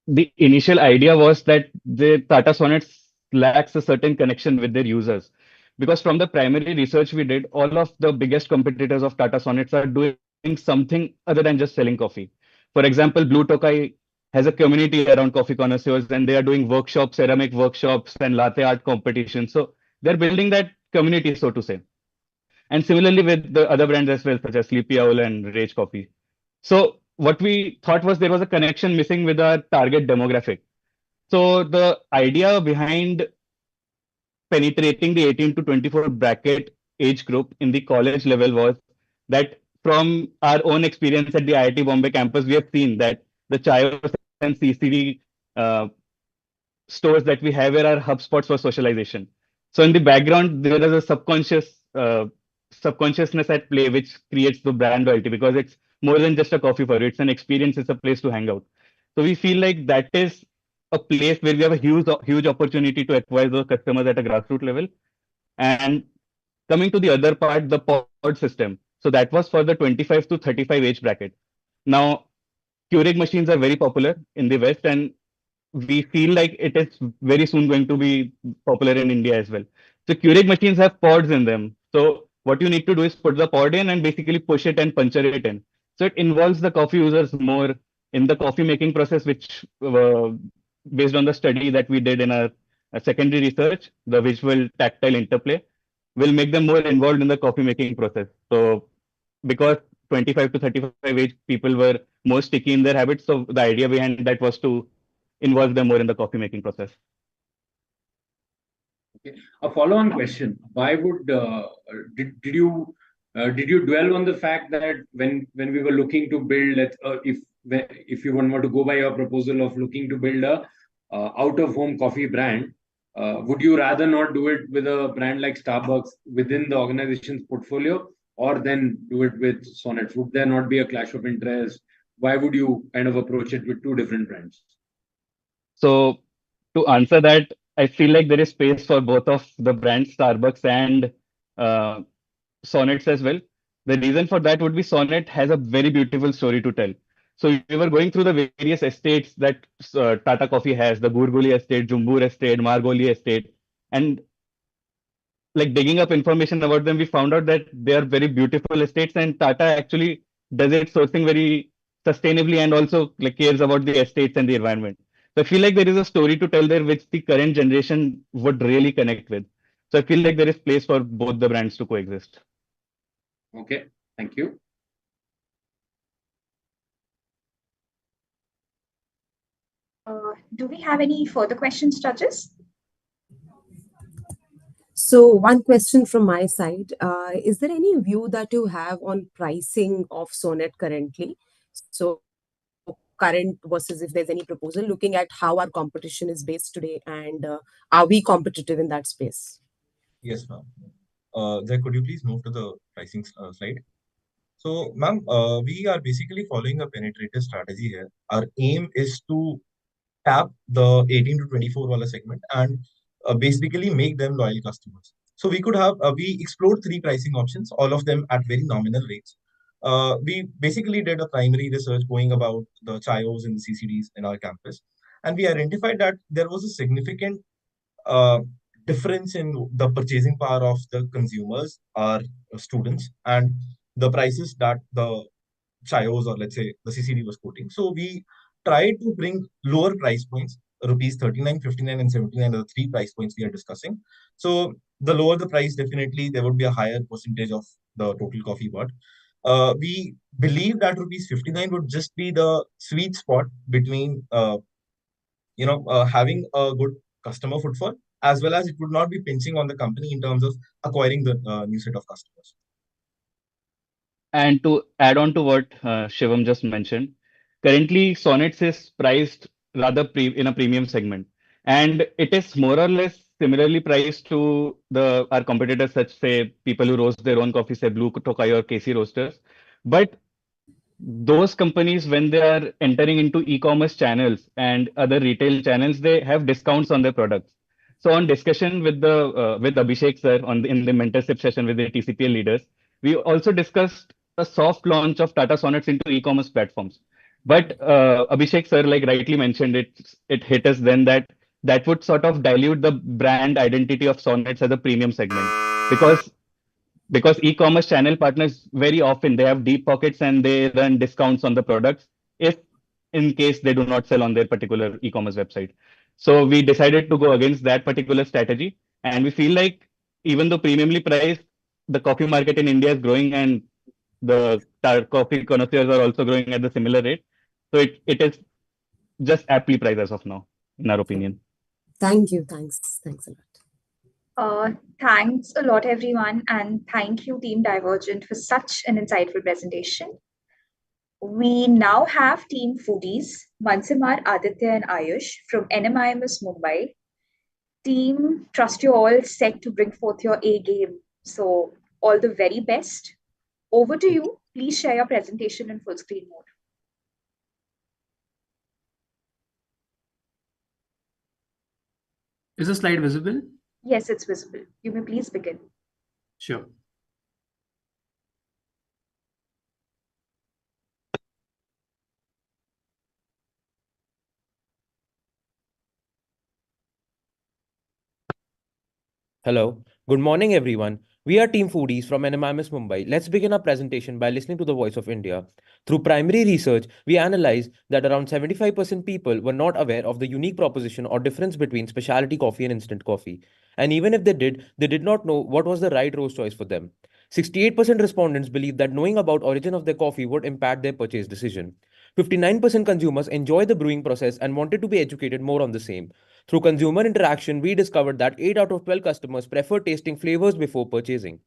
the initial idea was that the Tata Sonnets lacks a certain connection with their users. Because from the primary research we did, all of the biggest competitors of Tata Sonnets are doing something other than just selling coffee. For example, Blue Tokai has a community around coffee connoisseurs and they are doing workshops, ceramic workshops, and latte art competitions. So they're building that community, so to say. And similarly with the other brands as well, such as Sleepy Owl and Rage Coffee. So what we thought was there was a connection missing with our target demographic. So the idea behind penetrating the 18 to 24 bracket age group in the college level was that from our own experience at the IIT Bombay campus, we have seen that the Chayos and CCD stores that we have here are hub spots for socialization. So in the background, there is a subconsciousness at play, which creates the brand loyalty because it's more than just a coffee for you. It's an experience. It's a place to hang out. So we feel like that is a place where we have a huge opportunity to acquire those customers at a grassroots level. And coming to the other part, the pod system. So that was for the 25 to 35 age bracket. Now, Keurig machines are very popular in the West, and we feel like it is very soon going to be popular in India as well. So Keurig machines have pods in them. So what you need to do is put the pod in and basically push it and puncture it in. So it involves the coffee users more in the coffee making process, which based on the study that we did in our secondary research, the visual tactile interplay will make them more involved in the coffee making process. So because 25 to 35 age people were more sticky in their habits, so the idea behind that was to involve them more in the coffee making process. Okay. A follow-on question: why would did you dwell on the fact that when we were looking to build, if you were to go by your proposal of looking to build a out-of-home coffee brand, would you rather not do it with a brand like Starbucks within the organization's portfolio, or then do it with Sonnets? Would there not be a clash of interest? Why would you kind of approach it with two different brands? So to answer that, I feel like there is space for both of the brands, Starbucks and uh, Sonnets as well. The reason for that would be Sonnet has a very beautiful story to tell. So we were going through the various estates that Tata Coffee has, the Gurguli estate, Jumbur estate, Margoli estate, and like digging up information about them, we found out that they are very beautiful estates, and Tata actually does its sourcing very sustainably and also like cares about the estates and the environment. So I feel like there is a story to tell there which the current generation would really connect with. So I feel like there is place for both the brands to coexist. Okay, thank you. Do we have any further questions, judges? So one question from my side, is there any view that you have on pricing of Sonnet currently? So current versus if there's any proposal, looking at how our competition is based today, and are we competitive in that space? Yes, ma'am. Zach, could you please move to the pricing slide? So, ma'am, we are basically following a penetrative strategy here. Our aim is to tap the 18 to 24 dollar segment and basically make them loyal customers. So we explored three pricing options, all of them at very nominal rates. We basically did a primary research going about the chayos and the CCDs in our campus, and we identified that there was a significant uh, difference in the purchasing power of the consumers, our students, and the prices that the Chios or let's say the CCD was quoting. So we tried to bring lower price points, rupees 39, 59, and 79 are the three price points we are discussing. So the lower the price, definitely there would be a higher percentage of the total coffee bought. We believe that rupees 59 would just be the sweet spot between having a good customer footfall, as well as it would not be pinching on the company in terms of acquiring the new set of customers. And to add on to what Shivam just mentioned, currently Sonnets is priced rather in a premium segment, and it is more or less similarly priced to the our competitors, such say people who roast their own coffee, say Blue Tokai or KC Roasters. But those companies, when they are entering into e-commerce channels and other retail channels, they have discounts on their products. So on discussion with the with Abhishek sir in the mentorship session with the TCPL leaders, we also discussed a soft launch of Tata Sonnets into e-commerce platforms. But Abhishek sir, like rightly mentioned, it hit us then that that would sort of dilute the brand identity of Sonnets as a premium segment, because e-commerce channel partners very often they have deep pockets and they run discounts on the products if in case they do not sell on their particular e-commerce website. So we decided to go against that particular strategy, and we feel like even though premiumly priced, the coffee market in India is growing, and the coffee connoisseurs are also growing at the similar rate. So it is just aptly priced as of now, in our opinion. Thank you. Thanks a lot. Thanks a lot, everyone, and thank you, Team Divergent, for such an insightful presentation. We now have Team Foodies, Mansimar, Aditya, and Ayush from NMIMS Mumbai. Team, trust you all set to bring forth your A game. So, all the very best. Over to you. Please share your presentation in full screen mode. Is the slide visible? Yes, it's visible. You may please begin. Sure. Hello, good morning everyone. We are Team Foodies from NMIMS Mumbai. Let's begin our presentation by listening to the voice of India. Through primary research, we analyzed that around 75% people were not aware of the unique proposition or difference between specialty coffee and instant coffee. And even if they did not know what was the right roast choice for them. 68% respondents believe that knowing about origin of their coffee would impact their purchase decision. 59% consumers enjoy the brewing process and wanted to be educated more on the same. Through consumer interaction, we discovered that 8 out of 12 customers prefer tasting flavors before purchasing.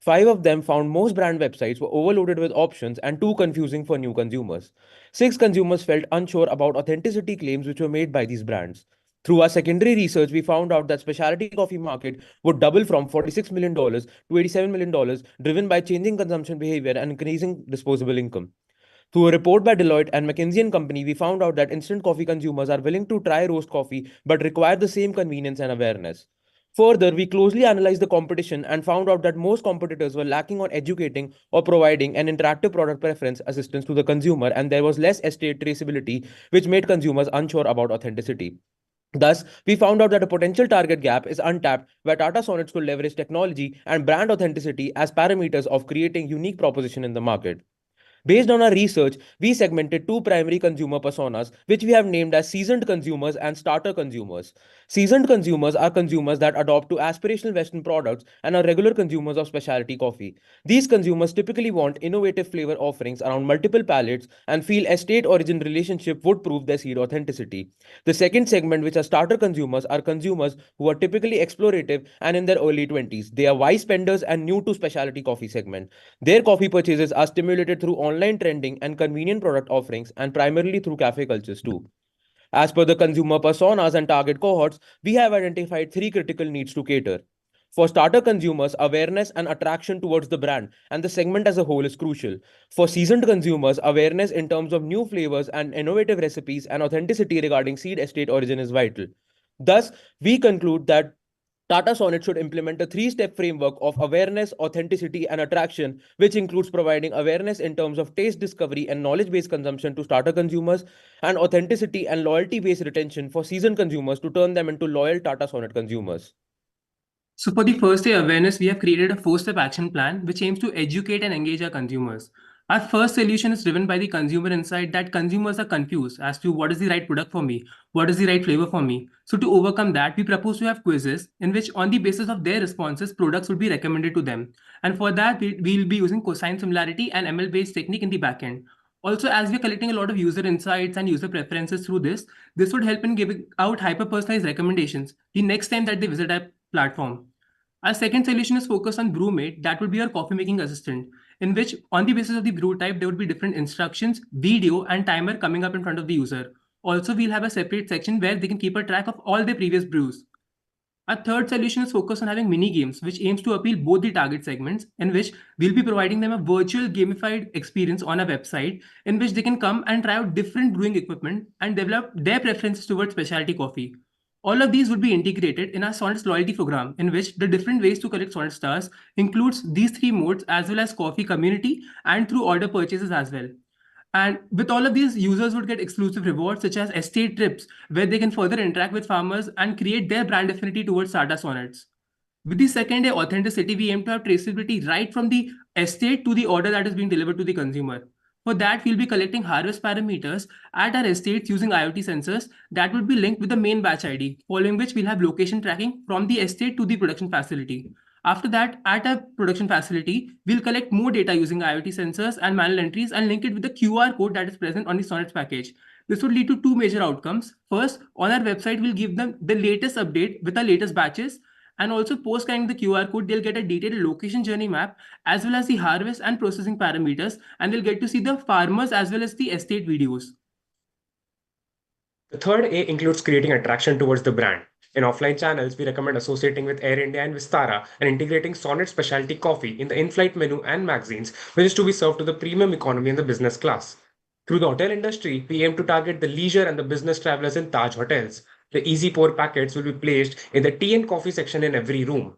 5 of them found most brand websites were overloaded with options and too confusing for new consumers. 6 consumers felt unsure about authenticity claims which were made by these brands. Through our secondary research, we found out that specialty coffee market would double from $46 million to $87 million, driven by changing consumption behavior and increasing disposable income. Through a report by Deloitte and McKinsey and Company, we found out that instant coffee consumers are willing to try roast coffee but require the same convenience and awareness. Further, we closely analyzed the competition and found out that most competitors were lacking on educating or providing an interactive product preference assistance to the consumer, and there was less estate traceability, which made consumers unsure about authenticity. Thus, we found out that a potential target gap is untapped, where Tata Sonnets could leverage technology and brand authenticity as parameters of creating unique proposition in the market. Based on our research, we segmented two primary consumer personas, which we have named as seasoned consumers and starter consumers. Seasoned consumers are consumers that adopt to aspirational Western products and are regular consumers of specialty coffee. These consumers typically want innovative flavor offerings around multiple palates and feel estate origin relationship would prove their seed authenticity. The second segment, which are starter consumers, are consumers who are typically explorative and in their early 20s. They are wise spenders and new to specialty coffee segment. Their coffee purchases are stimulated through online trending and convenient product offerings, and primarily through cafe cultures too. As per the consumer personas and target cohorts, we have identified three critical needs to cater. For starter consumers, awareness and attraction towards the brand and the segment as a whole is crucial. For seasoned consumers, awareness in terms of new flavors and innovative recipes and authenticity regarding seed estate origin is vital. Thus, we conclude that Tata Sonnet should implement a three-step framework of awareness, authenticity, and attraction, which includes providing awareness in terms of taste discovery and knowledge-based consumption to starter consumers, and authenticity and loyalty-based retention for seasoned consumers to turn them into loyal Tata Sonnet consumers. So for the first day awareness, we have created a 4-step action plan which aims to educate and engage our consumers. Our first solution is driven by the consumer insight that consumers are confused as to what is the right product for me, what is the right flavor for me. So to overcome that, we propose to have quizzes in which on the basis of their responses, products will be recommended to them. And for that, we'll be using cosine similarity and ML-based technique in the backend. Also, as we're collecting a lot of user insights and user preferences through this would help in giving out hyper-personalized recommendations the next time that they visit our platform. Our second solution is focused on BrewMate, that would be our coffee making assistant, in which on the basis of the brew type, there would be different instructions, video, and timer coming up in front of the user. Also, we'll have a separate section where they can keep a track of all their previous brews. Our third solution is focused on having mini games, which aims to appeal both the target segments, in which we'll be providing them a virtual gamified experience on our website, in which they can come and try out different brewing equipment and develop their preferences towards specialty coffee. All of these would be integrated in our Sonnets loyalty program, in which the different ways to collect Sonnet stars includes these three modes, as well as coffee community and through order purchases as well. And with all of these, users would get exclusive rewards such as estate trips, where they can further interact with farmers and create their brand affinity towards Tata Sonnets. With the second day authenticity, we aim to have traceability right from the estate to the order that is being delivered to the consumer. For that, we'll be collecting harvest parameters at our estates using IoT sensors that would be linked with the main batch ID, following which we'll have location tracking from the estate to the production facility. After that, at our production facility, we'll collect more data using IoT sensors and manual entries and link it with the QR code that is present on the Sonnets package. This would lead to two major outcomes. First, on our website, we'll give them the latest update with our latest batches. And also post scanning the QR code, they'll get a detailed location journey map as well as the harvest and processing parameters, and they'll get to see the farmers as well as the estate videos. The third A includes creating attraction towards the brand. In offline channels, we recommend associating with Air India and Vistara and integrating Sonnet specialty coffee in the in-flight menu and magazines, which is to be served to the premium economy and the business class. Through the hotel industry, we aim to target the leisure and the business travelers in Taj hotels. The easy pour packets will be placed in the tea and coffee section in every room.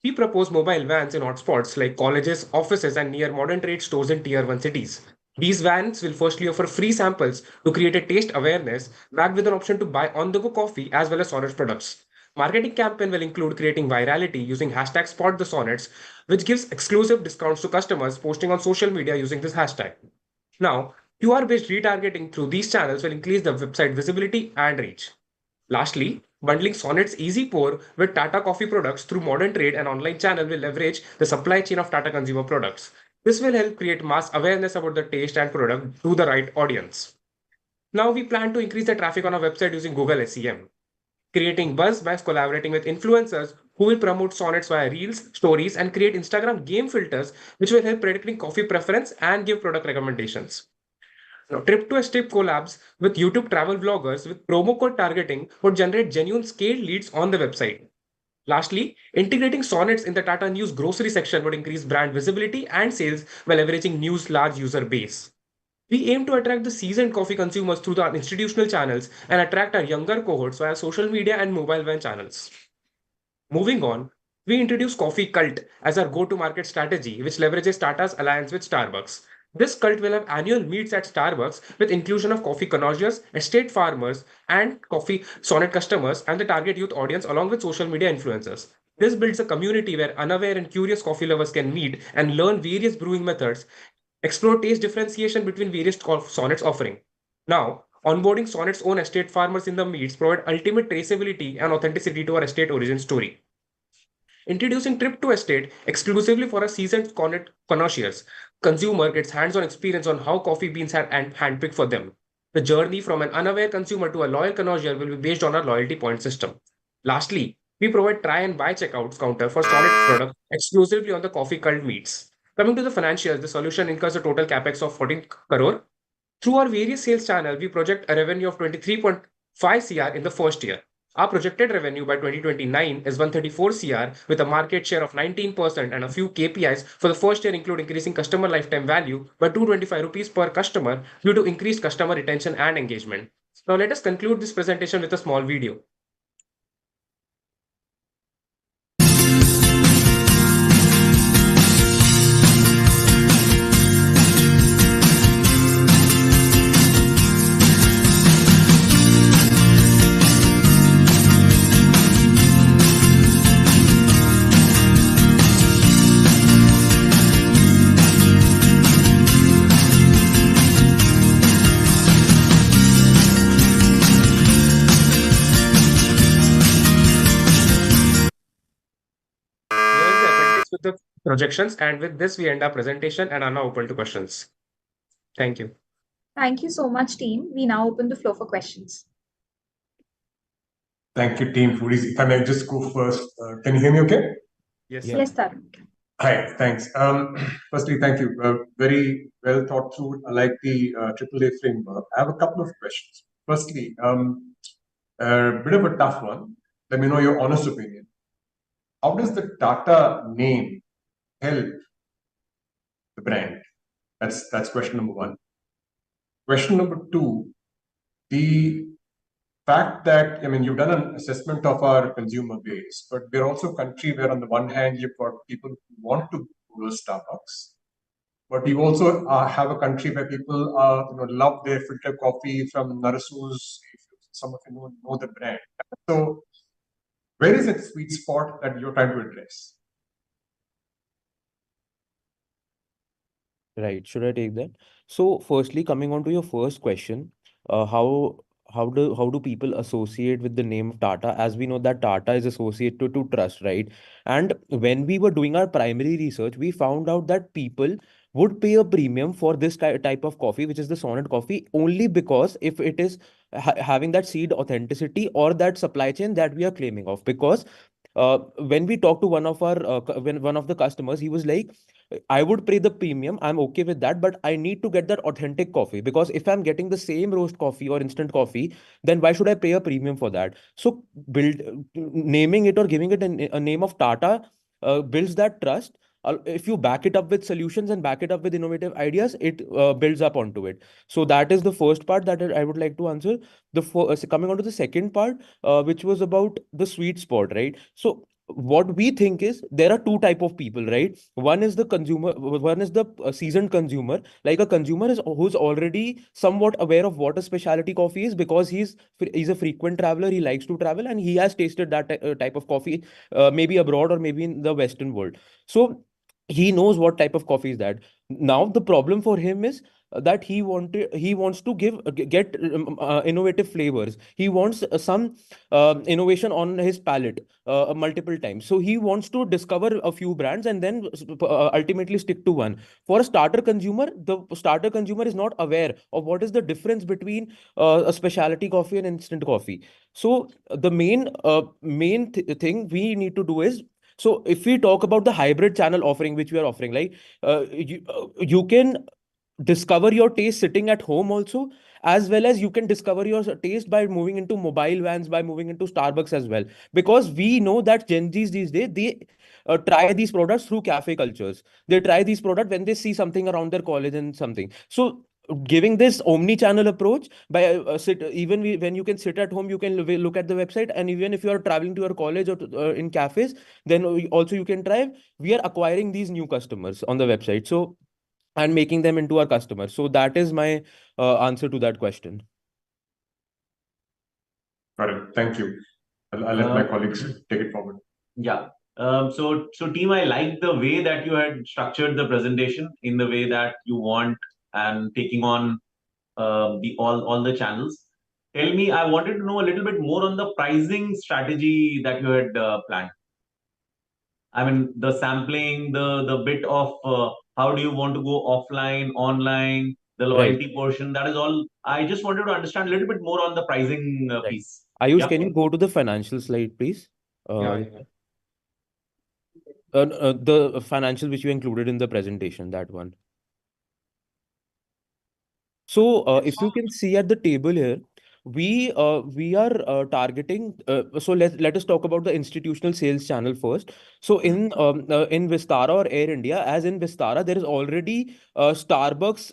We propose mobile vans in hotspots like colleges, offices, and near modern trade stores in Tier 1 cities. These vans will firstly offer free samples to create a taste awareness, backed with an option to buy on-the-go coffee as well as Sonnets products. Marketing campaign will include creating virality using hashtag Spot the Sonnets, which gives exclusive discounts to customers posting on social media using this hashtag. Now, QR-based retargeting through these channels will increase the website visibility and reach. Lastly, bundling Sonnet's Easy Pour with Tata Coffee products through modern trade and online channel will leverage the supply chain of Tata consumer products. This will help create mass awareness about the taste and product to the right audience. Now we plan to increase the traffic on our website using Google SEM. creating buzz by collaborating with influencers who will promote sonnets via reels, stories, and create Instagram game filters, which will help predicting coffee preference and give product recommendations. Now, Trip to Escape collabs with YouTube travel vloggers with promo code targeting would generate genuine scaled leads on the website. Lastly, integrating sonnets in the Tata News grocery section would increase brand visibility and sales by leveraging News' large user base. We aim to attract the seasoned coffee consumers through the institutional channels and attract our younger cohorts via social media and mobile van channels. Moving on, we introduce Coffee Cult as our go-to-market strategy, which leverages Tata's alliance with Starbucks. This cult will have annual meets at Starbucks with inclusion of coffee connoisseurs, estate farmers, and coffee sonnet customers and the target youth audience along with social media influencers. This builds a community where unaware and curious coffee lovers can meet and learn various brewing methods, explore taste differentiation between various sonnets offering. Now, onboarding Sonnet's own estate farmers in the meets provide ultimate traceability and authenticity to our estate origin story. Introducing Trip to Estate exclusively for a seasoned connoisseurs, consumer gets hands-on experience on how coffee beans are handpicked for them. The journey from an unaware consumer to a loyal connoisseur will be based on our loyalty point system. Lastly, we provide try and buy checkouts counter for Sonnet products exclusively on the Coffee Cult meets. Coming to the financials, the solution incurs a total capex of 14 crore. Through our various sales channels, we project a revenue of 23.5 crore in the first year. Our projected revenue by 2029 is 134 crore with a market share of 19% and a few KPIs for the first year include increasing customer lifetime value by 225 rupees per customer due to increased customer retention and engagement. Now let us conclude this presentation with a small video. With the projections, and with this we end our presentation and are now open to questions. Thank you. Thank you so much, team. We now open the floor for questions. Thank you, team Foodies. If I may just go first, can you hear me okay? Yes, Yes, Tarun. Hi, thanks. Firstly, thank you. Very well thought through. I like the AAA framework. I have a couple of questions. Firstly, a bit of a tough one. Let me know your honest opinion. How does the Tata name help the brand? That's question number one. Question number two, the fact that, I mean, you've done an assessment of our consumer base, but we're also a country where on the one hand, you've got people who want to go to Starbucks, but you also have a country where people love their filter coffee from Narasu's. Some of you know the brand. So where is that sweet spot that you're trying to address? Right. Should I take that? So, firstly, coming on to your first question, how do people associate with the name of Tata? As we know that Tata is associated to trust, right? And when we were doing our primary research, we found out that people would pay a premium for this type of coffee, which is the Sonnet coffee, only because if it is having that seed authenticity or that supply chain that we are claiming of. Because when we talked to one of the customers, he was like, I would pay the premium. I'm okay with that, but I need to get that authentic coffee, because if I'm getting the same roast coffee or instant coffee, then why should I pay a premium for that? So naming it or giving it a name of Tata builds that trust. If you back it up with solutions and back it up with innovative ideas, it builds up onto it. So that is the first part that I would like to answer. Coming on to the second part, which was about the sweet spot, right? So what we think is there are two type of people, right? One is the consumer, one is the seasoned consumer. Like a consumer who's already somewhat aware of what a specialty coffee is, because he's a frequent traveler, he likes to travel, and he has tasted that type of coffee, maybe abroad or maybe in the Western world. So he knows what type of coffee is that. Now the problem for him is that he wants to get innovative flavors. He wants some innovation on his palate multiple times. So he wants to discover a few brands and then ultimately stick to one. For a starter consumer, the starter consumer is not aware of what is the difference between a specialty coffee and instant coffee. So the main thing we need to do is, so if we talk about the hybrid channel offering which we are offering, like you can discover your taste sitting at home also, as well as you can discover your taste by moving into mobile vans, by moving into Starbucks as well, because we know that Gen Zs these days, they try these products through cafe cultures. They try these products when they see something around their college and something. So giving this omni-channel approach by when you can sit at home, you can look at the website, and even if you are traveling to your college or in cafes, then also you can try. We are acquiring these new customers on the website, so, and making them into our customers. So that is my answer to that question. Got it. Thank you. I'll let my colleagues take it forward. Yeah. So team, I like the way that you had structured the presentation in the way that you want and taking on all the channels. Tell me, I wanted to know a little bit more on the pricing strategy that you had planned. I mean, the sampling, the bit of how do you want to go offline, online, the loyalty portion. That is all. I just wanted to understand a little bit more on the pricing piece. Ayush, Yeah. can you go to the financial slide, please? The financial which you included in the presentation, that one. So if you can see at the table here, we are targeting. So let us talk about the institutional sales channel first. So in Vistara or Air India, as in Vistara, there is already Starbucks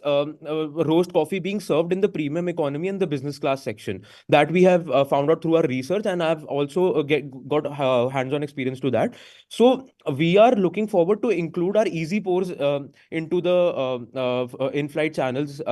roast coffee being served in the premium economy and the business class section, that we have found out through our research, and I've also got hands-on experience to that. So we are looking forward to include our easy pours into the in-flight channels,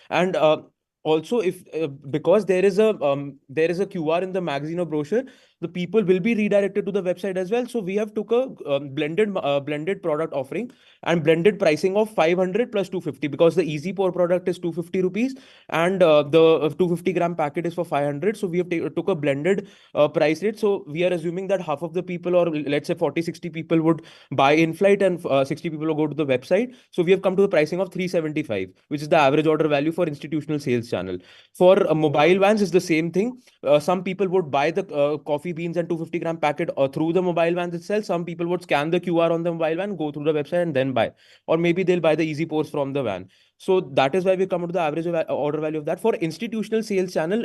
and also, if because there is a QR in the magazine or brochure, the people will be redirected to the website as well. So we have took a blended product offering and blended pricing of 500 plus 250, because the easy pour product is 250 rupees and the 250-gram packet is for 500. So we have took a blended price rate. So we are assuming that half of the people, or let's say 40-60 people, would buy in flight and 60 people will go to the website. So we have come to the pricing of 375, which is the average order value for institutional sales channel. For mobile vans is the same thing. Some people would buy the coffee beans and 250-gram packet through the mobile vans itself. Some people would scan the QR on the mobile van, go through the website and then buy, or maybe they'll buy the easy pours from the van. So that is why we come to the average order value of that. For institutional sales channel,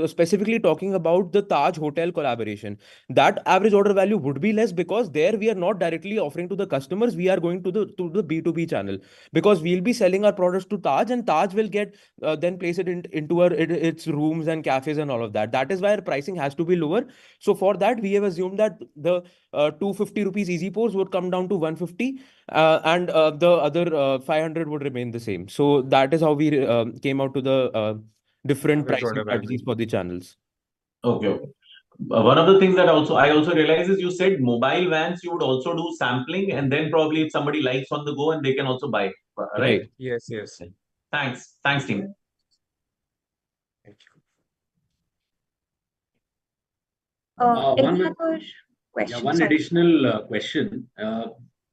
specifically talking about the Taj Hotel collaboration, that average order value would be less, because there we are not directly offering to the customers. We are going to the B2B channel, because we'll be selling our products to Taj, and Taj will get then place it into its rooms and cafes and all of that. That is why our pricing has to be lower. So for that, we have assumed that the 250 rupees easy pours would come down to 150, and the other 500 would remain the same. So that is how we came out to the different pricing strategies for the channels. Okay. One of the things that I also realize is, you said mobile vans, you would also do sampling, and then probably if somebody likes on the go, and they can also buy, right? Yes. Thanks team. Thank you. Any other questions? One additional question.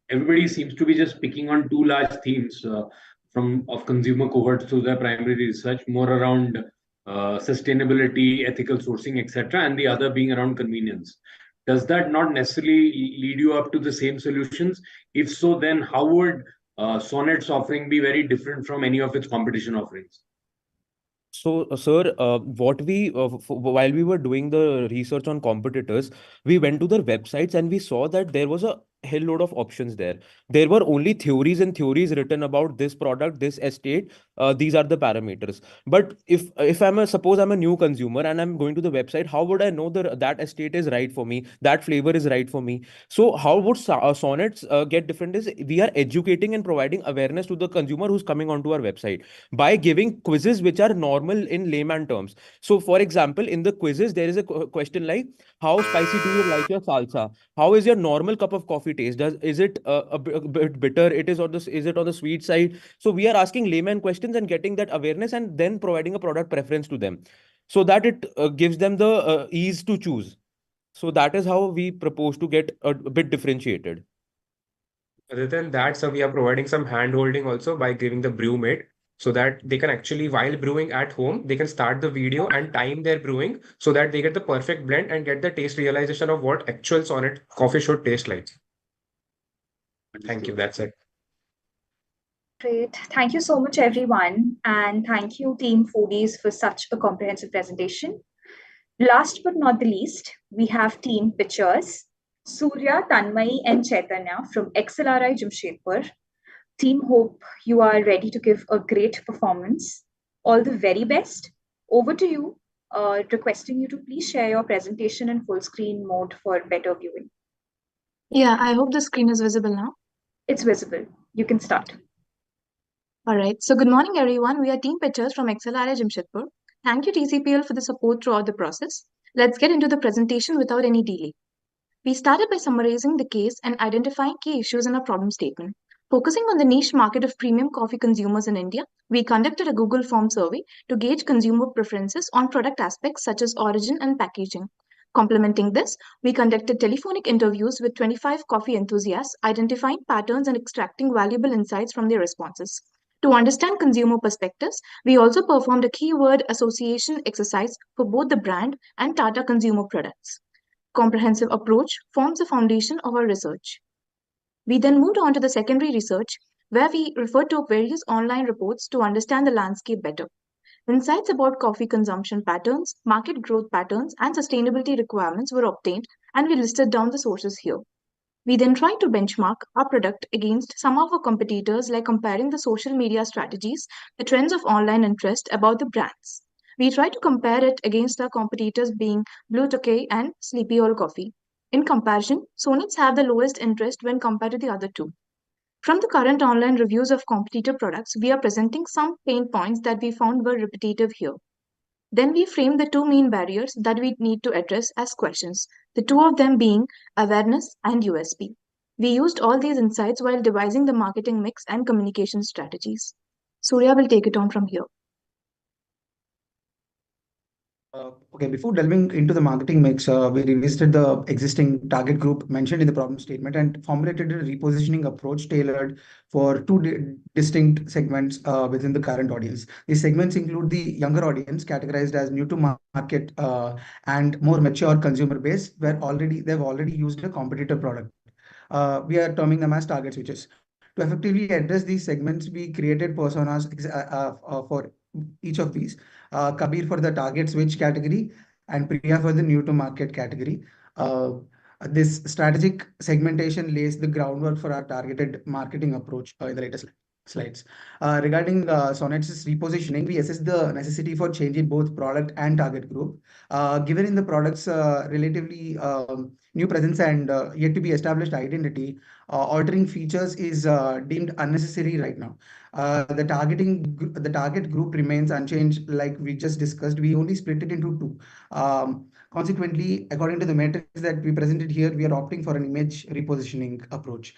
Everybody seems to be just picking on two large themes of consumer cohorts through their primary research, more around sustainability, ethical sourcing, etc., and the other being around convenience. Does that not necessarily lead you up to the same solutions? If so, then how would Sonnet's offering be very different from any of its competition offerings? So, sir, what we while we were doing the research on competitors, we went to their websites and we saw that there was a hell load of options there. There were only theories and theories written about this product, this estate. These are the parameters. But if suppose I'm a new consumer and I'm going to the website, how would I know that estate is right for me, that flavor is right for me? So how would Sonnets get different is, we are educating and providing awareness to the consumer who's coming onto our website by giving quizzes which are normal in layman terms. So for example, in the quizzes, there is a question like, how spicy do you like your salsa? How is your normal cup of coffee coffee taste? Is it a bit bitter? Is it on the sweet side? So we are asking layman questions and getting that awareness, and then providing a product preference to them, so that it gives them the ease to choose. So that is how we propose to get a bit differentiated. Other than that, so we are providing some hand holding also by giving the brew mate so that they can actually, while brewing at home, they can start the video and time their brewing so that they get the perfect blend and get the taste realization of what actual Sonnet coffee should taste like. Thank you. That's it. Great. Thank you so much, everyone. And thank you, Team Foodies, for such a comprehensive presentation. Last but not the least, we have Team Pitchers, Surya, Tanmay, and Chaitanya from XLRI Jamshedpur. Team, hope you are ready to give a great performance. All the very best. Over to you, requesting you to please share your presentation in full screen mode for better viewing. Yeah, I hope the screen is visible now. It's visible. You can start. All right. So good morning, everyone. We are Team Pitchers from XLRI Jamshedpur. Thank you, TCPL, for the support throughout the process. Let's get into the presentation without any delay. We started by summarizing the case and identifying key issues in our problem statement. Focusing on the niche market of premium coffee consumers in India, we conducted a Google Form survey to gauge consumer preferences on product aspects such as origin and packaging. Complementing this, we conducted telephonic interviews with 25 coffee enthusiasts, identifying patterns and extracting valuable insights from their responses. To understand consumer perspectives, we also performed a keyword association exercise for both the brand and Tata consumer products. Comprehensive approach forms the foundation of our research. We then moved on to the secondary research, where we referred to various online reports to understand the landscape better. Insights about coffee consumption patterns, market growth patterns, and sustainability requirements were obtained, and we listed down the sources here. We then tried to benchmark our product against some of our competitors, like comparing the social media strategies, the trends of online interest about the brands. We tried to compare it against our competitors being Blue Tokay and Sleepy Owl Coffee. In comparison, Sonnets have the lowest interest when compared to the other two. From the current online reviews of competitor products, we are presenting some pain points that we found were repetitive here. Then we framed the two main barriers that we need to address as questions, the two of them being awareness and USP. We used all these insights while devising the marketing mix and communication strategies. Surya will take it on from here. Okay, before delving into the marketing mix, we revisited the existing target group mentioned in the problem statement and formulated a repositioning approach tailored for two distinct segments within the current audience. These segments include the younger audience, categorized as new to market and more mature consumer base, where they've already used a competitor product. We are terming them as target switches. To effectively address these segments, we created personas for each of these. Kabir for the target switch category and Priya for the new to market category. This strategic segmentation lays the groundwork for our targeted marketing approach in the latest slides. Regarding Sonnet's repositioning, we assess the necessity for changing both product and target group. Given in the product's relatively new presence and yet to be established identity, altering features is deemed unnecessary right now. The target group remains unchanged, like we just discussed. We only split it into two. Consequently, according to the matrix that we presented here, we are opting for an image repositioning approach.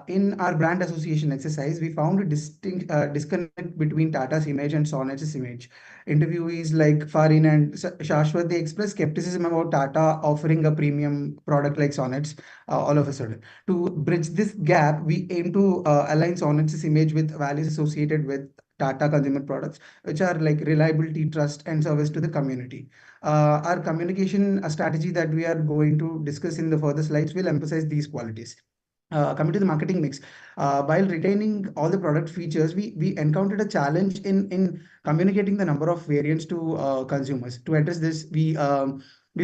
In our brand association exercise, we found a distinct disconnect between Tata's image and Sonnet's image. Interviewees like Farin and Shashwat, they expressed skepticism about Tata offering a premium product like Sonnets all of a sudden. To bridge this gap, we aim to align Sonnet's image with values associated with Tata consumer products, which are like reliability, trust, and service to the community. Our communication strategy that we are going to discuss in the further slides will emphasize these qualities. Coming to the marketing mix, while retaining all the product features, we encountered a challenge in communicating the number of variants to consumers. To address this, we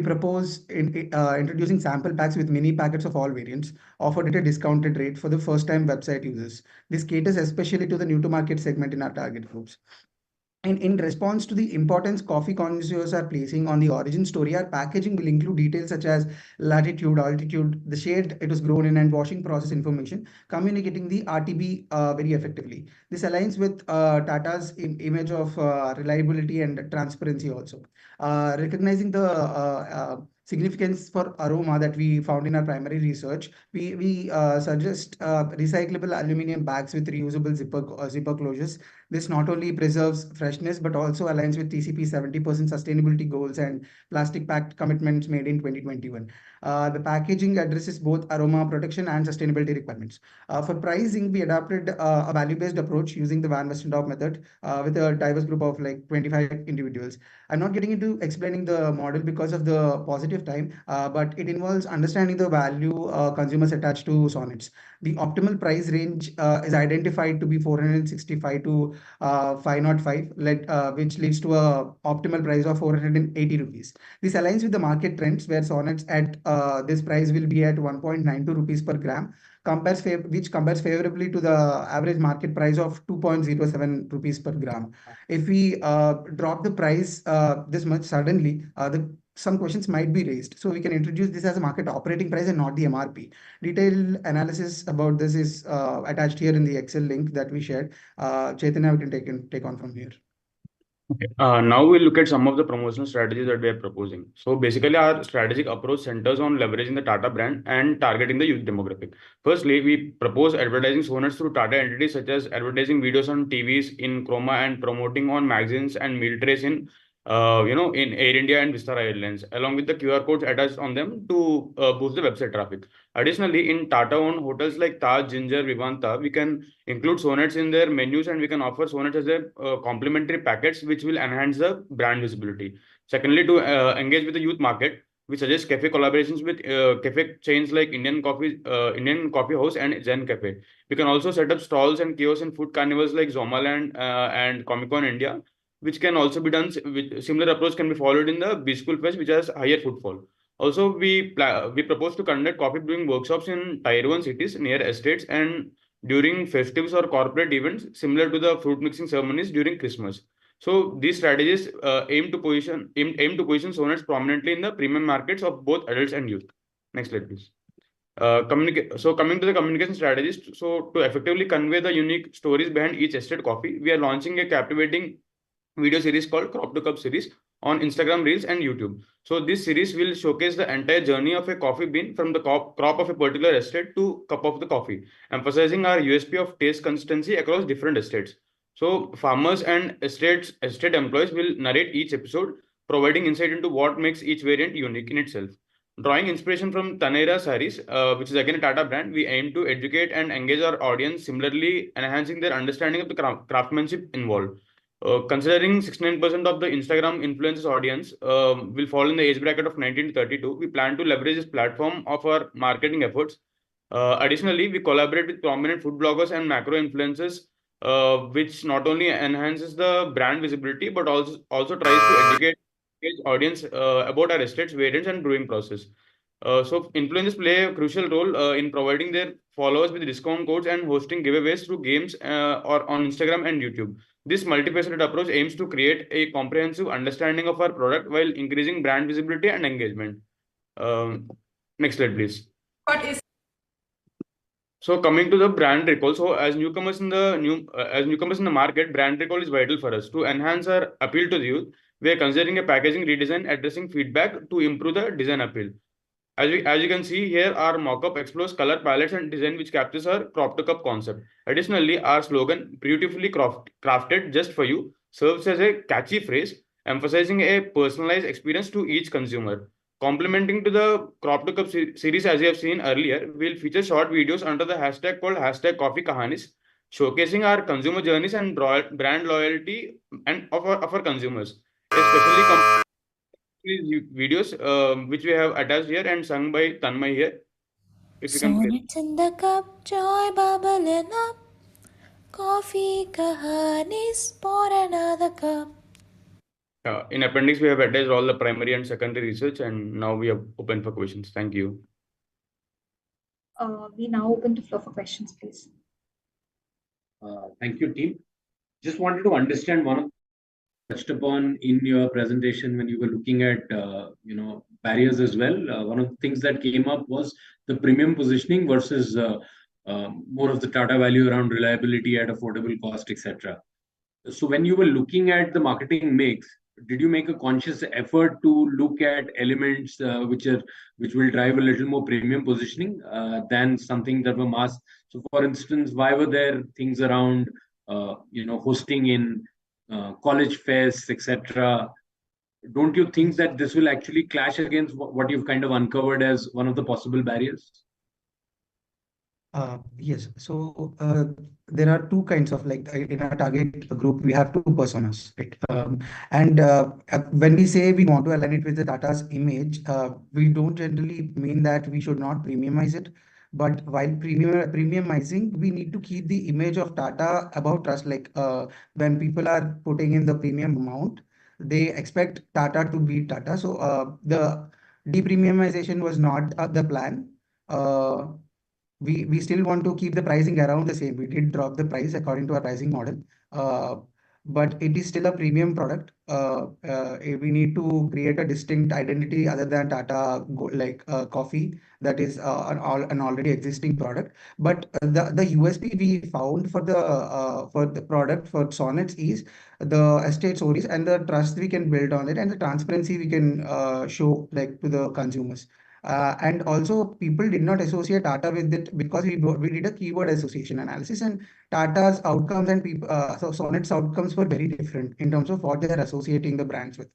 propose introducing sample packs with mini packets of all variants offered at a discounted rate for the first time website users. This caters especially to the new to market segment in our target groups. In response to the importance coffee connoisseurs are placing on the origin story, our packaging will include details such as latitude, altitude, the shade it was grown in, and washing process information, communicating the RTB very effectively. This aligns with Tata's image of reliability and transparency also. Recognizing the significance for aroma that we found in our primary research, we suggest recyclable aluminum bags with reusable zipper closures. This not only preserves freshness but also aligns with TCP 70% sustainability goals and plastic pact commitments made in 2021. The packaging addresses both aroma protection and sustainability requirements. For pricing, we adopted a value-based approach using the Van Westendorp method with a diverse group of like 25 individuals. I'm not getting into explaining the model because of the positive time, but it involves understanding the value consumers attach to sonnets. The optimal price range is identified to be 465 to 505, which leads to a optimal price of 480 rupees. This aligns with the market trends where sonnets at this price will be at 1.92 rupees per gram, which compares favorably to the average market price of 2.07 rupees per gram. If we drop the price this much suddenly, some questions might be raised. So we can introduce this as a market operating price and not the MRP. Detailed analysis about this is attached here in the Excel link that we shared. Chaitanya, we can take on from here. Okay. Now we'll look at some of the promotional strategies that we are proposing. So basically, our strategic approach centers on leveraging the Tata brand and targeting the youth demographic. Firstly, we propose advertising sonnets through Tata entities such as advertising videos on TVs in Chroma and promoting on magazines and meal trays in in Air India and Vistara Airlines, along with the QR codes attached on them to boost the website traffic. Additionally, in Tata-owned hotels like Taj, Ginger, Vivanta, we can include sonnets in their menus and we can offer sonnets as a complimentary packets which will enhance the brand visibility. Secondly, to engage with the youth market, we suggest cafe collaborations with cafe chains like Indian Coffee House and Zen Cafe. We can also set up stalls and kiosks in food carnivals like Zomaland and Comic Con India, which can also be done with similar approach can be followed in the B-School Fest, which has higher footfall. Also, we propose to conduct coffee brewing workshops in Tier 1 cities near estates and during festivals or corporate events, similar to the fruit mixing ceremonies during Christmas. So these strategies aim to position sonnets prominently in the premium markets of both adults and youth. Next slide, please. So coming to the communication strategies, so to effectively convey the unique stories behind each estate coffee, we are launching a captivating video series called Crop to Cup series on Instagram Reels and YouTube. So this series will showcase the entire journey of a coffee bean from the crop of a particular estate to cup of the coffee, emphasizing our USP of taste consistency across different estates. So farmers and estate employees will narrate each episode, providing insight into what makes each variant unique in itself. Drawing inspiration from Taneira saris, which is again a Tata brand, we aim to educate and engage our audience, similarly enhancing their understanding of the craftsmanship involved. Considering 69% of the Instagram influencers audience will fall in the age bracket of 19 to 32, we plan to leverage this platform of our marketing efforts. Additionally, we collaborate with prominent food bloggers and macro influencers, which not only enhances the brand visibility, but also tries to educate audience about our estates, variants, and brewing process. So influencers play a crucial role in providing their followers with discount codes and hosting giveaways through games or on Instagram and YouTube. This multifaceted approach aims to create a comprehensive understanding of our product while increasing brand visibility and engagement. Next slide, please. So coming to the brand recall, so as newcomers in the market, brand recall is vital for us to enhance our appeal to the youth. We are considering a packaging redesign addressing feedback to improve the design appeal. As you can see here, our mock-up explores color palettes and design which captures our crop to cup concept. Additionally, our slogan, beautifully crafted just for you, serves as a catchy phrase, emphasizing a personalized experience to each consumer. Complementing to the crop to cup series, as you have seen earlier, we'll feature short videos under the hashtag called #CoffeeKahanis, showcasing our consumer journeys and brand loyalty and of our consumers, especially videos which we have attached here and sung by Tanmay here. If you can play. Sonnets in the cup, joy bubbling up. Coffee kahanis, pour another cup. In appendix, we have attached all the primary and secondary research, and now we are open for questions. Thank you. We now open the floor for questions, please. Thank you, team. Just wanted to understand one of touched upon in your presentation when you were looking at barriers as well. One of the things that came up was the premium positioning versus more of the Tata value around reliability at affordable cost, etc. So when you were looking at the marketing mix, did you make a conscious effort to look at elements which will drive a little more premium positioning than something that were mass? So, for instance, why were there things around hosting in college fests, etc.? Don't you think that this will actually clash against what you've kind of uncovered as one of the possible barriers? Yes. So there are two kinds of like in our target group, we have two personas, right? And when we say we want to align it with the Tata's image, we don't generally mean that we should not premiumize it. But while premiumizing, we need to keep the image of Tata about trust. Like when people are putting in the premium amount, they expect Tata to be Tata. So the depremiumization was not the plan. We still want to keep the pricing around the same. We did drop the price according to our pricing model, uh, but it is still a premium product. We need to create a distinct identity other than Tata coffee that is an already existing product. But the USP we found for the product for Sonnets is the estate stories and the trust we can build on it and the transparency we can show like to the consumers. And also, people did not associate Tata with it because we did a keyword association analysis, and Tata's outcomes and people, so Sonnet's outcomes were very different in terms of what they are associating the brands with.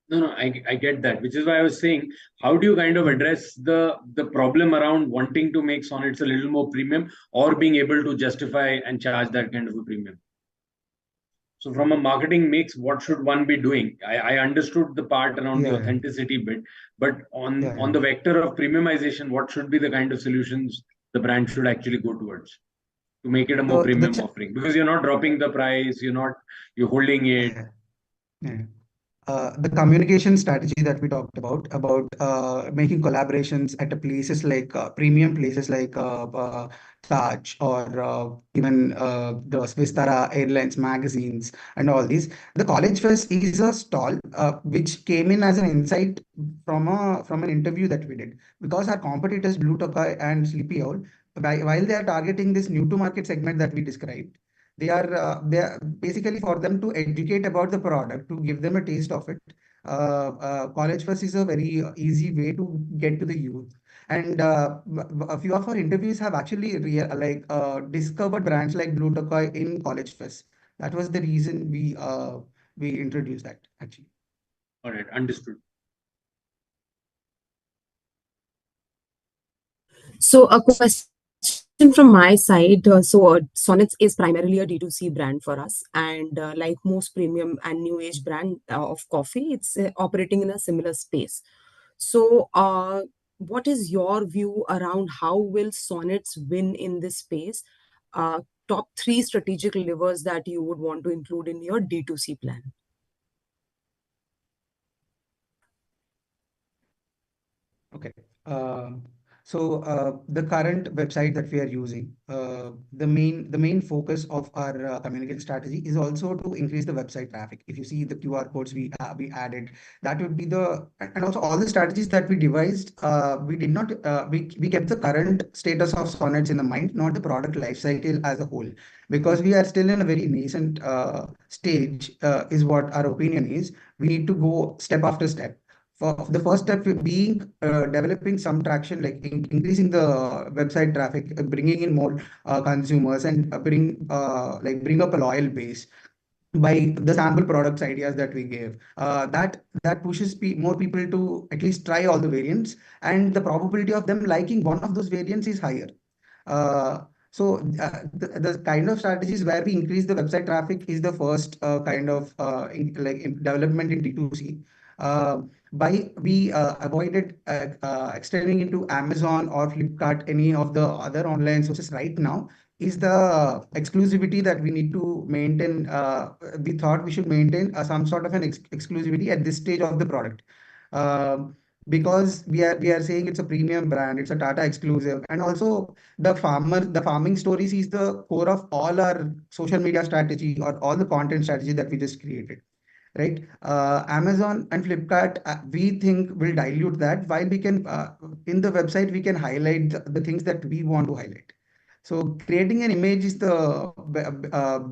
No, I get that, which is why I was saying, how do you kind of address the problem around wanting to make Sonnets a little more premium or being able to justify and charge that kind of a premium? So from a marketing mix, what should one be doing? I understood the part around the authenticity bit, but on the vector of premiumization, what should be the kind of solutions the brand should actually go towards to make it a more premium offering? Because you're not dropping the price, you're holding it. Yeah. The communication strategy that we talked about making collaborations at places like premium places like Taj or even the Vistara Airlines magazines and all these. The College Fest is a stall which came in as an insight from an interview that we did because our competitors Blue Tokai and Sleepy Owl, while they are targeting this new to market segment that we described, they are basically for them to educate about the product, to give them a taste of it. College Fest is a very easy way to get to the youth. And a few of our interviews have actually discovered brands like Blue Tokai in College Fest. That was the reason we introduced that actually. All right, understood. So a question from my side. Sonnets is primarily a D2C brand for us, and like most premium and new age brand of coffee, it's operating in a similar space. So, what is your view around how will Sonnets win in this space? Top three strategic levers that you would want to include in your D2C plan. Okay. So the current website that we are using, the main focus of our communication strategy is also to increase the website traffic. If you see the QR codes we added, that would be and also all the strategies that we devised, we did not we kept the current status of Sonnets in the mind, not the product life cycle as a whole, because we are still in a very nascent stage. Is what our opinion is. We need to go step after step. The first step being developing some traction, like increasing the website traffic, bringing in more consumers, and bring up a loyal base by the sample products ideas that we gave. That pushes more people to at least try all the variants, and the probability of them liking one of those variants is higher. The kind of strategies where we increase the website traffic is the first development in D2C. By we avoided extending into Amazon or Flipkart, any of the other online sources right now, is the exclusivity that we need to maintain. We thought we should maintain some sort of an exclusivity at this stage of the product. Because we are saying it's a premium brand, it's a Tata exclusive, and also the farming stories is the core of all our social media strategy or all the content strategy that we just created, right? Amazon and Flipkart, we think will dilute that, while we can in the website we can highlight the things that we want to highlight. So creating an image is the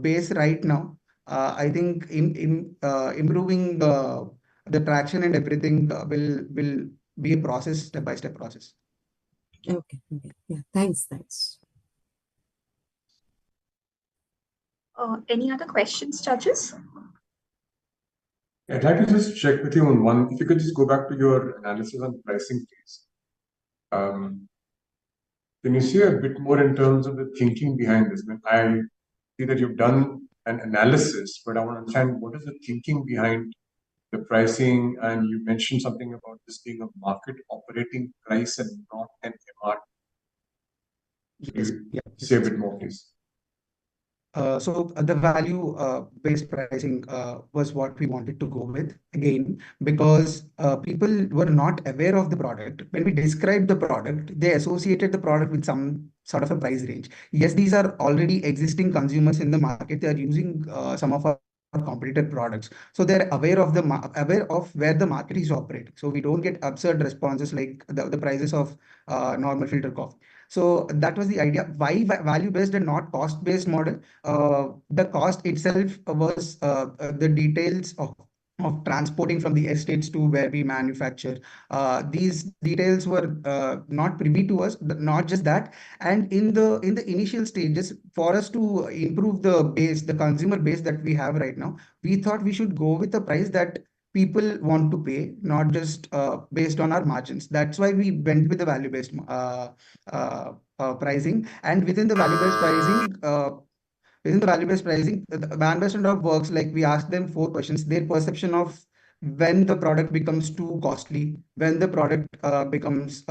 base right now. I think improving the traction and everything will be a process, step-by-step process. Okay. Yeah. Thanks. Any other questions, judges? I'd like to just check with you on one. If you could just go back to your analysis on pricing, please. Can you say a bit more in terms of the thinking behind this? I see that you've done an analysis, but I want to understand what is the thinking behind the pricing, and you mentioned something about this being a market operating price and not an MR. Yes. Yeah. Say a bit more, please. So the value based pricing was what we wanted to go with again, because people were not aware of the product. When we described the product, they associated the product with some sort of a price range. Yes, these are already existing consumers in the market. They are using some of our competitor products, so they're aware of aware of where the market is operating. So we don't get absurd responses like the prices of normal filter coffee. So that was the idea. Why value based and not cost based model? The cost itself was the details of transporting from the estates to where we manufacture. These details were not privy to us. But not just that, and in the initial stages, for us to improve the consumer base that we have right now, we thought we should go with a price that people want to pay, not just based on our margins. That's why we went with the value based pricing. And within the value based pricing, the band based on works like we asked them 4 questions: their perception of when the product becomes too costly, when the product becomes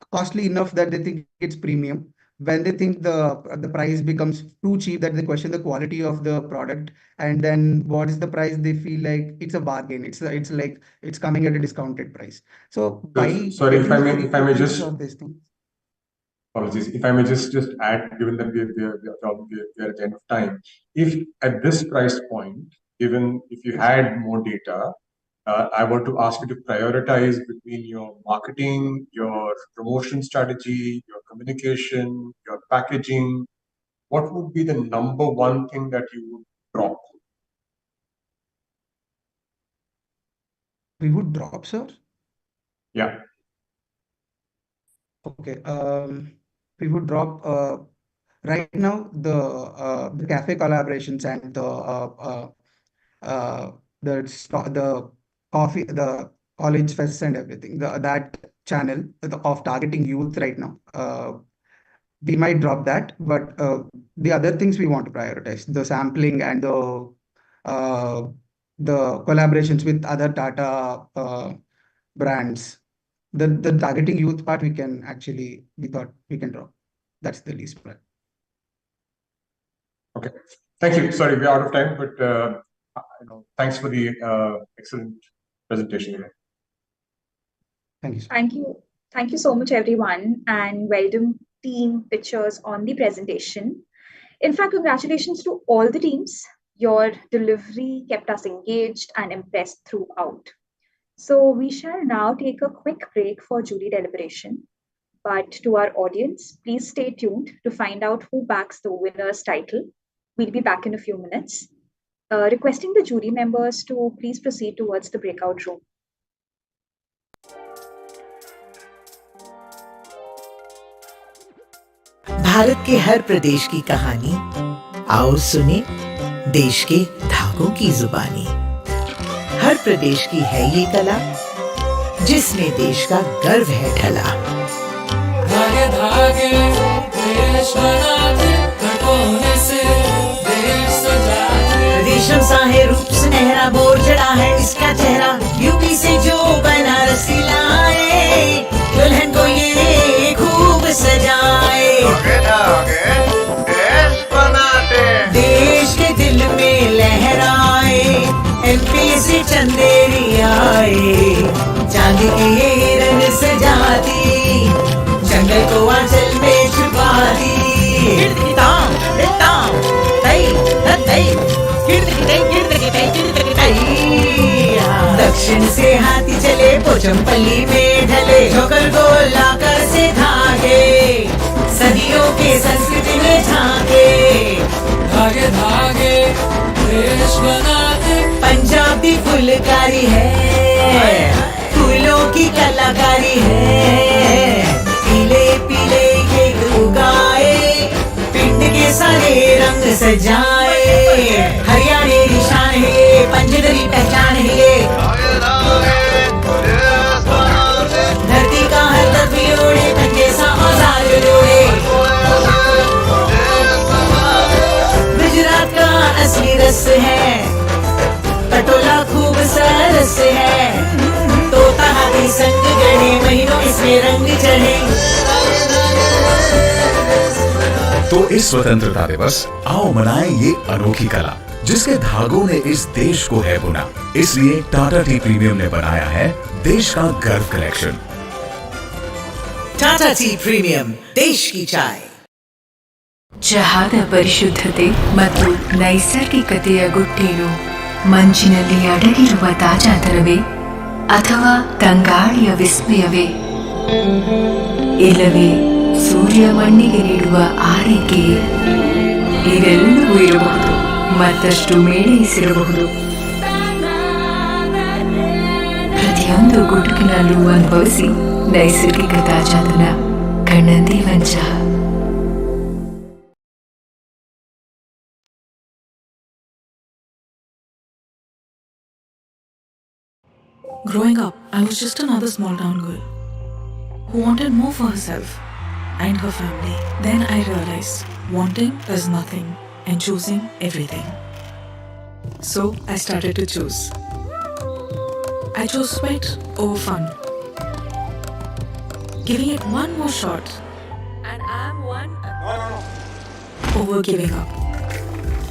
costly enough that they think it's premium, when they think the price becomes too cheap that they question the quality of the product, and then what is the price they feel like it's a bargain, it's like it's coming at a discounted price. So by Sorry, if I may just of these things. Apologies. If I may just add, given that we are at the end of time, if at this price point, even if you had more data, I want to ask you to prioritize between your marketing, your promotion strategy, your communication, your packaging. What would be the number one thing that you would drop? We would drop, sir? Yeah. Okay. We would drop right now the cafe collaborations and the coffee, the college fests and everything. That channel of targeting youth right now. We might drop that, but the other things we want to prioritize: the sampling and the collaborations with other Tata brands. The targeting youth part we thought we can drop. That's the least part. Okay. Thank you. Sorry, we're out of time, but thanks for the excellent presentation here. Thank you, sir. Thank you so much, everyone, and well done, team pitchers, on the presentation. In fact, congratulations to all the teams. Your delivery kept us engaged and impressed throughout. So we shall now take a quick break for jury deliberation. But to our audience, please stay tuned to find out who backs the winner's title. We'll be back in a few minutes. Requesting the jury members to please proceed towards the breakout room. Bharat के हर प्रदेश की कहानी, आओ सुने देश के धागों की जुबानी। हर प्रदेश की है ये कला, जिसमें देश का गर्व है ढला। धागे धागे देश बनाते, खटोले से देश सजाते। रेशम सा है रूप सुनहरा, बोर जड़ा है इसका चेहरा। यूपी से जो बनारसी लाए, दुल्हन को ये खूब सजाए। धागे धागे देश बनाते, देश के दिल में लहराए। एमपी से चंदेरी आए, चांदी की ये हिरन सजाती, जंगल को आंचल में छुपा दी। दक्षिण से हाथी चले, पोचमपल्ली में ढले, ठोकर को लाकर से धागे, सदियों के संस्कृति में झांके। धागे धागे बनाते पंजाबी फुलकारी है, फूलों की कलाकारी है, पीले पीले केक उगाए, पिंड के सारे रंग सजाए, हरियाणा निशान है ये, पंजदरी पहचान है ये, धरती का हर दर्द ओढ़े, तन जैसा औजार जोड़े, गुजरात का असली रस है, पटोला खूब सरस है, तोता हाथी संग गढ़े, महीनों इसमें रंग चढ़े। तो इस स्वतंत्रता दिवस आओ मनाएं ये अनोखी कला जिसके धागों ने इस देश को है बुना। इसलिए टाटा टी प्रीमियम ने बनाया है देश का गर्व कलेक्शन। टाटा टी प्रीमियम, देश की चाय। ಚಹಾದ ಪರಿಶುದ್ಧತೆ ಮತ್ತು ನೈಸರ್ಗಿಕತೆಯ ಗುಟ್ಟೇನು ಮಂಚಿನಲ್ಲಿ ಅಡಗಿರುವ ತಾಜಾತನವೇ ಅಥವಾ ತಂಗಾಳಿಯ ವಿಸ್ಮಯವೇ ಇಲ್ಲವೇ ಸೂರ್ಯ ಮಣ್ಣಿಗೆ ನೀಡುವ ಆರೈಕೆಯೇ ಇದೆಲ್ಲವೂ ಇರಬಹುದು, ಮತ್ತಷ್ಟು ಮೇಳೈಸಿರಬಹುದು. ಪ್ರತಿಯೊಂದು ಗುಟುಕಿನಲ್ಲೂ ಅನುಭವಿಸಿ ನೈಸರ್ಗಿಕ ತಾಜಾತನ ಕಣ್ಣಂದೇವನ್ ಚಹಾ. Growing up, I was just another small town girl who wanted more for herself and her family. Then I realized wanting is nothing and choosing everything. So I started to choose. I chose sweat over fun, giving it one more shot, and I'm one over giving up.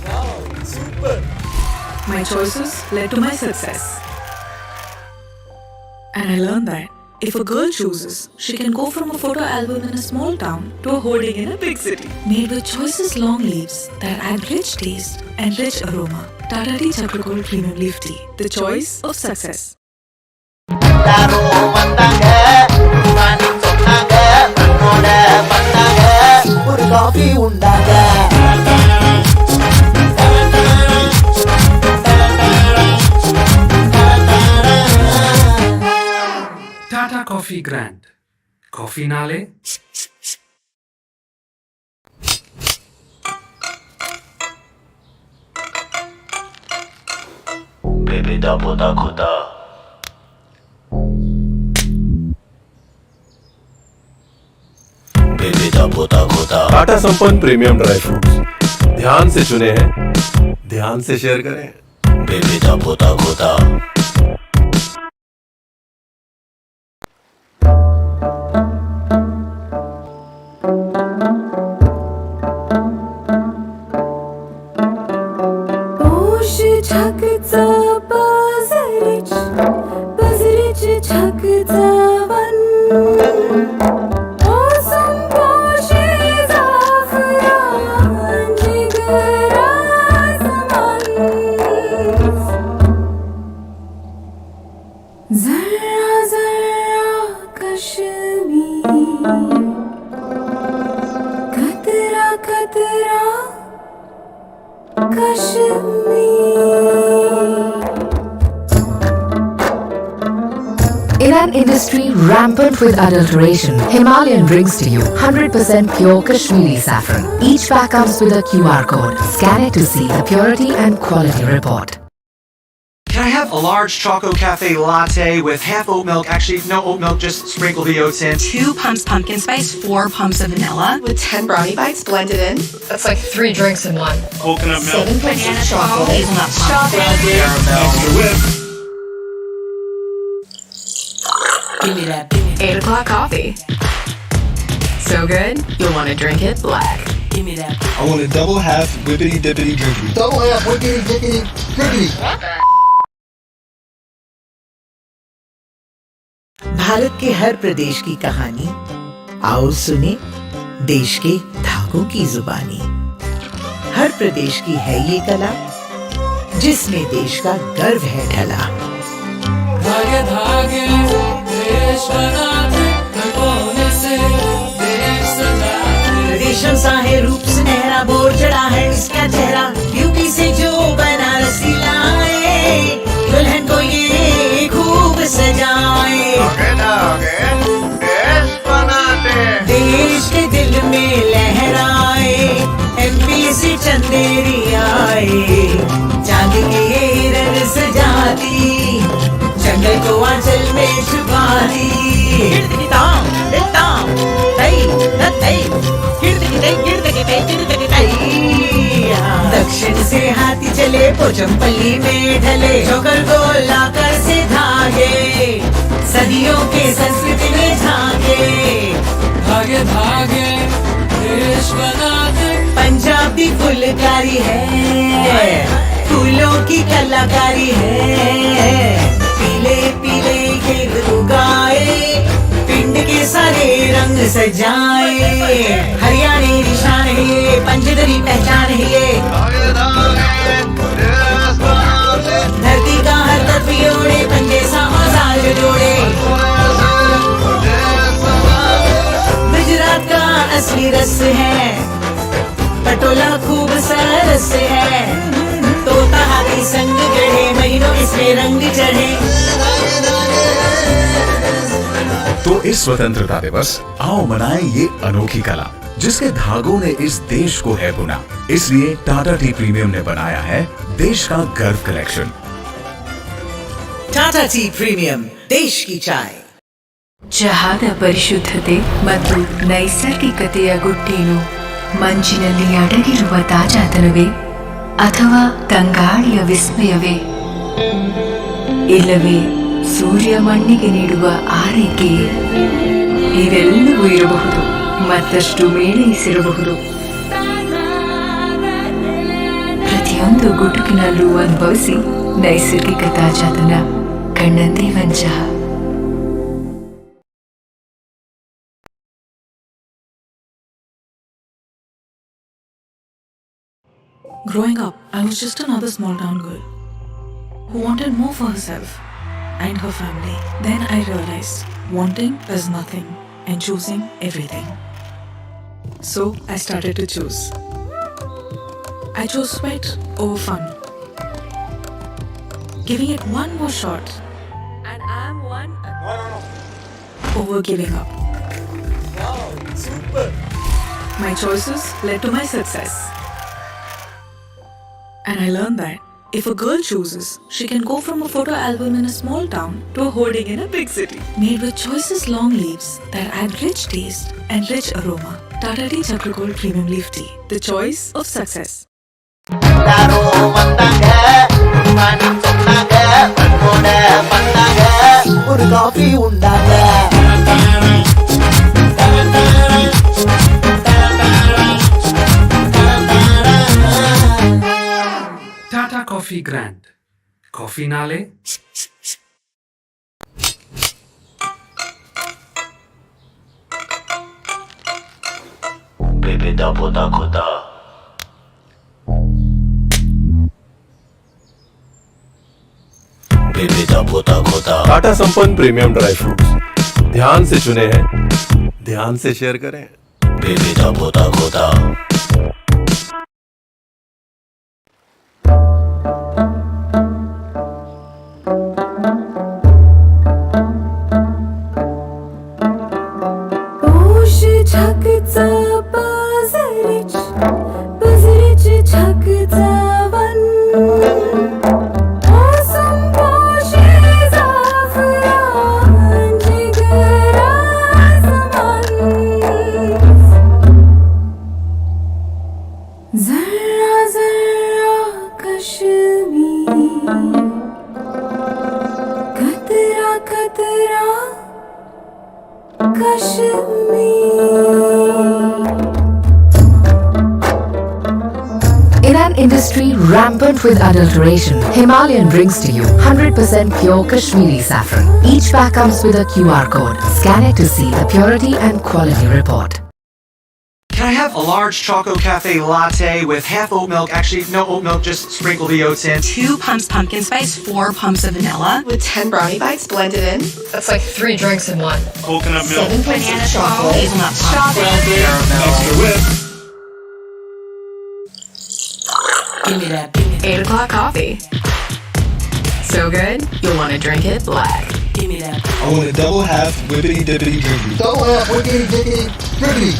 Wow, super. My choices led to my success. And I learned that if a girl chooses, she can go from a photo album in a small town to a hoarding in a big city. Made with choices long leaves that add rich taste and rich aroma. Tata Tea Chakrakol Premium Leaf Tea, the choice of success. Coffee ఉండాగా Tata Coffee Grand. Coffee Nale. Baby da boda khuda. Baby da boda khuda. Tata संपन्न premium dry fruits ध्यान से चुने हैं, ध्यान से share करें। Baby da boda khuda. छकचा बाजारीच छकचा वन मौसम पोशे जाफरान जिगरा समान जरा जरा कश्मीर कतरा कतरा In an industry rampant with adulteration, Himalayan brings to you 100% pure Kashmiri saffron. Each pack comes with a QR code. Scan it to see the purity and quality report. Can I have a large Choco Cafe latte with half oat milk? Actually, no oat milk, just sprinkle the oats in. 2 pumps pumpkin spice, 4 pumps of vanilla. With 10 brownie bites blended in. That's like 3 drinks in one. Coconut milk. 7 cups of chocolate. Hazelnut pump. Strawberry caramel. Whip. Give me that. 8 o'clock coffee. So good, you'll want to drink it black. Give me that. I want a double half whippity dippity drinkity. Double half whippity dippity drinkity. Bharat के हर प्रदेश की कहानी, आओ सुने देश के धागों की जुबानी। हर प्रदेश की है ये कला जिसमें देश का गर्व है ढला। धागे धागे देश बनाते, कोने से देश सजाते। रेशम सा है रूप सुनहरा, बोर चढ़ा है इसका चेहरा, ब्यूटी से जो बना रसीला। दक्षिण से हाथी चले पोचमपल्ली में ढले जोकर को लाकर से धागे सदियों के संस्कृति में झांके धागे धागे देश बना दे। पंजाबी फुलकारी है फूलों की कलाकारी है पीले पीले खेत उगाए पिंड के सारे रंग सजाए हरियाणी निशान है ये पंचदरी पहचान है ये धरती का हर तत्व जोड़े पंजे सा औजार जोड़े गुजरात का असली रस है पटोला खूब सरस है तोता हाथी संग गढ़े महीनों इसमें रंग चढ़े। तो इस स्वतंत्रता दिवस आओ मनाएं ये अनोखी कला जिसके धागों ने इस देश को है बुना। इसलिए टाटा टी प्रीमियम ने बनाया है देश का गर्व कलेक्शन। टाटा टी प्रीमियम देश की चाय। ಚಹಾದ ಪರಿಶುದ್ಧತೆ ಮತ್ತು ನೈಸರ್ಗಿಕತೆಯ ಗುಟ್ಟೇನು ಮಂಜಿನಲ್ಲಿ ಅಡಗಿರುವ ತಾಜಾತನವೇ ಅಥವಾ ತಂಗಾಳಿಯ ವಿಸ್ಮಯವೇ ಇಲ್ಲವೇ ಸೂರ್ಯ ಮಣ್ಣಿಗೆ ನೀಡುವ ಆರೈಕೆಯೇ ಇವೆಲ್ಲವೂ ಇರಬಹುದು ಮತ್ತಷ್ಟು ಮೇಳೈಸಿರಬಹುದು ಪ್ರತಿಯೊಂದು ಗುಟುಕಿನಲ್ಲೂ ಅನುಭವಿಸಿ ನೈಸರ್ಗಿಕ ತಾಜಾತನ ಕಣ್ಣಂದೇವನ್ ಚಹಾ. Growing up, I was just another small town girl who wanted more for herself and her family. Then I realized wanting is nothing and choosing everything. So I started to choose. I chose sweat over fun, giving it one more shot, and I'm one over giving up. Wow, super! My choices led to my success. And I learned that if a girl chooses, she can go from a photo album in a small town to a hoarding in a big city. Made with choices long leaves that add rich taste and rich aroma. Tata Tea Chakra Gold Premium Leaf Tea, the choice of success. ஒரு coffee உண்டாங்க Tata Coffee Grand. Coffee Nale. Baby da poda khoda. Baby da poda khoda. Tata संपन्न premium dry fruits ध्यान से चुने हैं, ध्यान से share करें। Baby da poda khoda. पोश छकचा बाजरीच छकचा वन मौसम पोशे जाफरान जिगरा समान जर्रा जर्रा कश्मीर कतरा कतरा In an industry rampant with adulteration, Himalayan brings to you 100% pure Kashmiri saffron. Each pack comes with a QR code. Scan it to see the purity and quality report. Can I have a large Choco Cafe latte with half oat milk? Actually, no oat milk, just sprinkle the oats in. 2 pumps pumpkin spice, 4 pumps of vanilla. With 10 brownie bites blended in. That's like 3 drinks in one. Coconut milk. 7 pints Banana of chocolate. hazelnut pump. Extra whip. Give me that, give me 8 o'clock coffee. So good, you'll want to drink it black. give me that. I want a double half whippity dippity drinkity. Double half whippity dippity drinkity.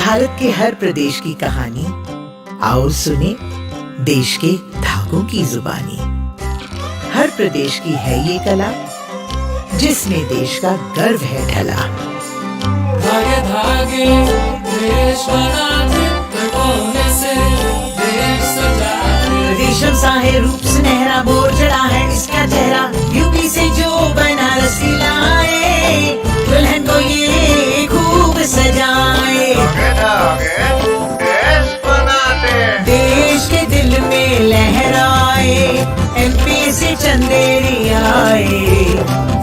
Bharat के हर प्रदेश की कहानी आओ सुने देश के धागों की जुबानी। हर प्रदेश की है ये कला जिसमें देश का गर्व है ढला। धागे देश बनाते कोने से देश सजाते रेशम सा है रूप सुनहरा बोर चढ़ा है इसका चेहरा यूपी से जो बनारसी लाए दुल्हन को ये खूब सजाए देश के दिल में लहराए एमपी से चंदेरी आए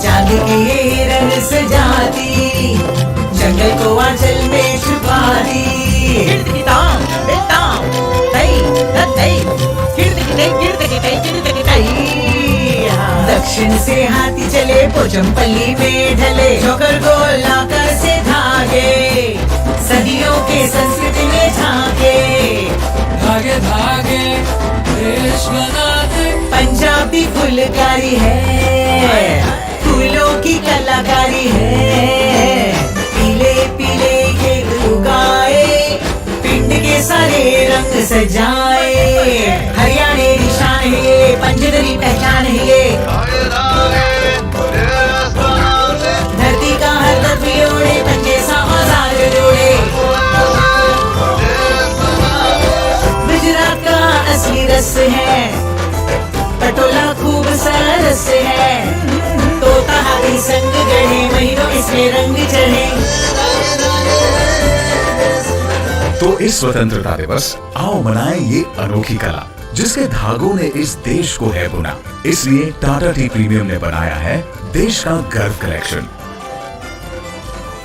चांद के ये रंग सजाती जंगल को आंचल में छुपा दी दक्षिण से हाथी चले पोचमपल्ली में ढले जोकर को लाकर से धागे सदियों के संस्कृति में झांके धागे धागे देश बनाते पंजाबी फुलकारी है फूलों की कलाकारी है पीले पीले ये उगाए पिंड के सारे रंग सजाए हरियाणा निशान है ये पंजदरी पहचान है ये धरती का हर तत्व ओढ़े पंजे सा औजार जोड़े गुजरात का असली रस है पटोला खूब सरस है तोता हाथी संग गढ़े महीनों इसमें रंग चढ़े तो इस स्वतंत्रता दिवस आओ मनाएं ये अनोखी कला जिसके धागों ने इस देश को है बुना। इसलिए टाटा टी प्रीमियम ने बनाया है देश का गर्व कलेक्शन।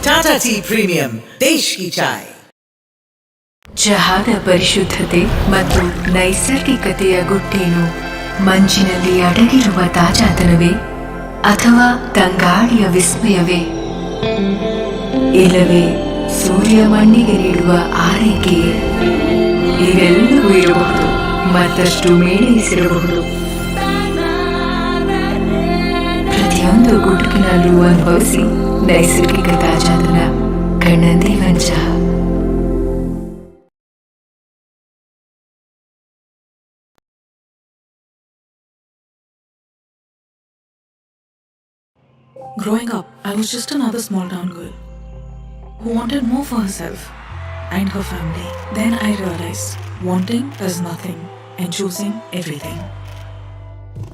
टाटा टी प्रीमियम देश की चाय ಚಹಾದ ಪರಿಶುದ್ಧತೆ ಮತ್ತು ನೈಸರ್ಗಿಕತೆಯ ಗುಟ್ಟೇನು ಮಂಜಿನಲ್ಲಿ ಅಡಗಿರುವ ತಾಜಾತನವೇ ಅಥವಾ ತಂಗಾಳಿಯ ವಿಸ್ಮಯವೇ ಇಲ್ಲವೇ ಸೂರ್ಯ ಮಣ್ಣಿಗೆ ನೀಡುವ ಆರೈಕೆಯೇ ಇವೆಲ್ಲವೂ ಇರಬಹುದು ಮತ್ತಷ್ಟು ಮೇಳೈಸಿರಬಹುದು ಪ್ರತಿಯೊಂದು ಗುಡುಕಿನಲ್ಲೂ ಅನುಭವಿಸಿ ನೈಸರ್ಗಿಕ ತಾಜಾತನ ಕಣ್ಣಂದೇವನ್ ಚಹಾ. Growing up, I was just another small town girl who wanted more for herself and her family. Then I realized wanting is nothing and choosing everything.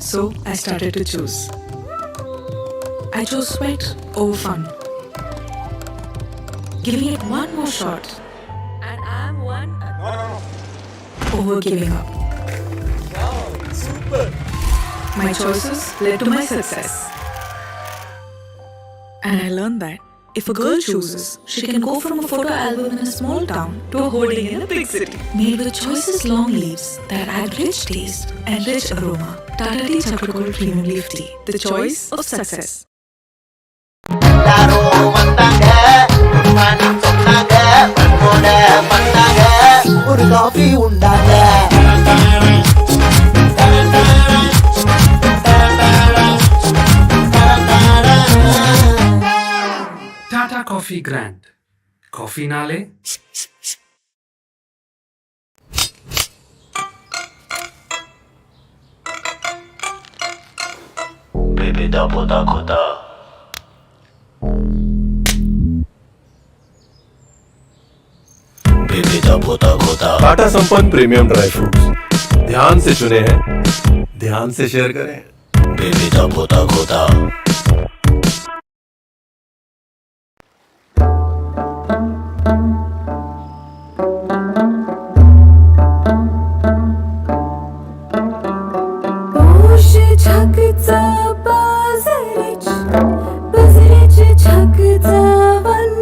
So I started to choose. I chose sweat over fun, giving it one more shot, and I'm one over giving up. wow super My choices led to my success. And I learned that if a girl chooses, she can go from a photo album in a small town to a hoarding in a big city. Made with choices long leaves that add rich taste and rich aroma. Tata Tea Charcoal Premium Leaf Tea, the choice of success. ஒரு coffee உண்டாங்க Tata Coffee Grand. Coffee Nale. Baby da poda khoda. Baby da poda khoda. Tata संपन्न premium dry fruits ध्यान से चुने हैं, ध्यान से share करें। Baby da poda khoda. पोश छकचा बाजारीच छकचा वन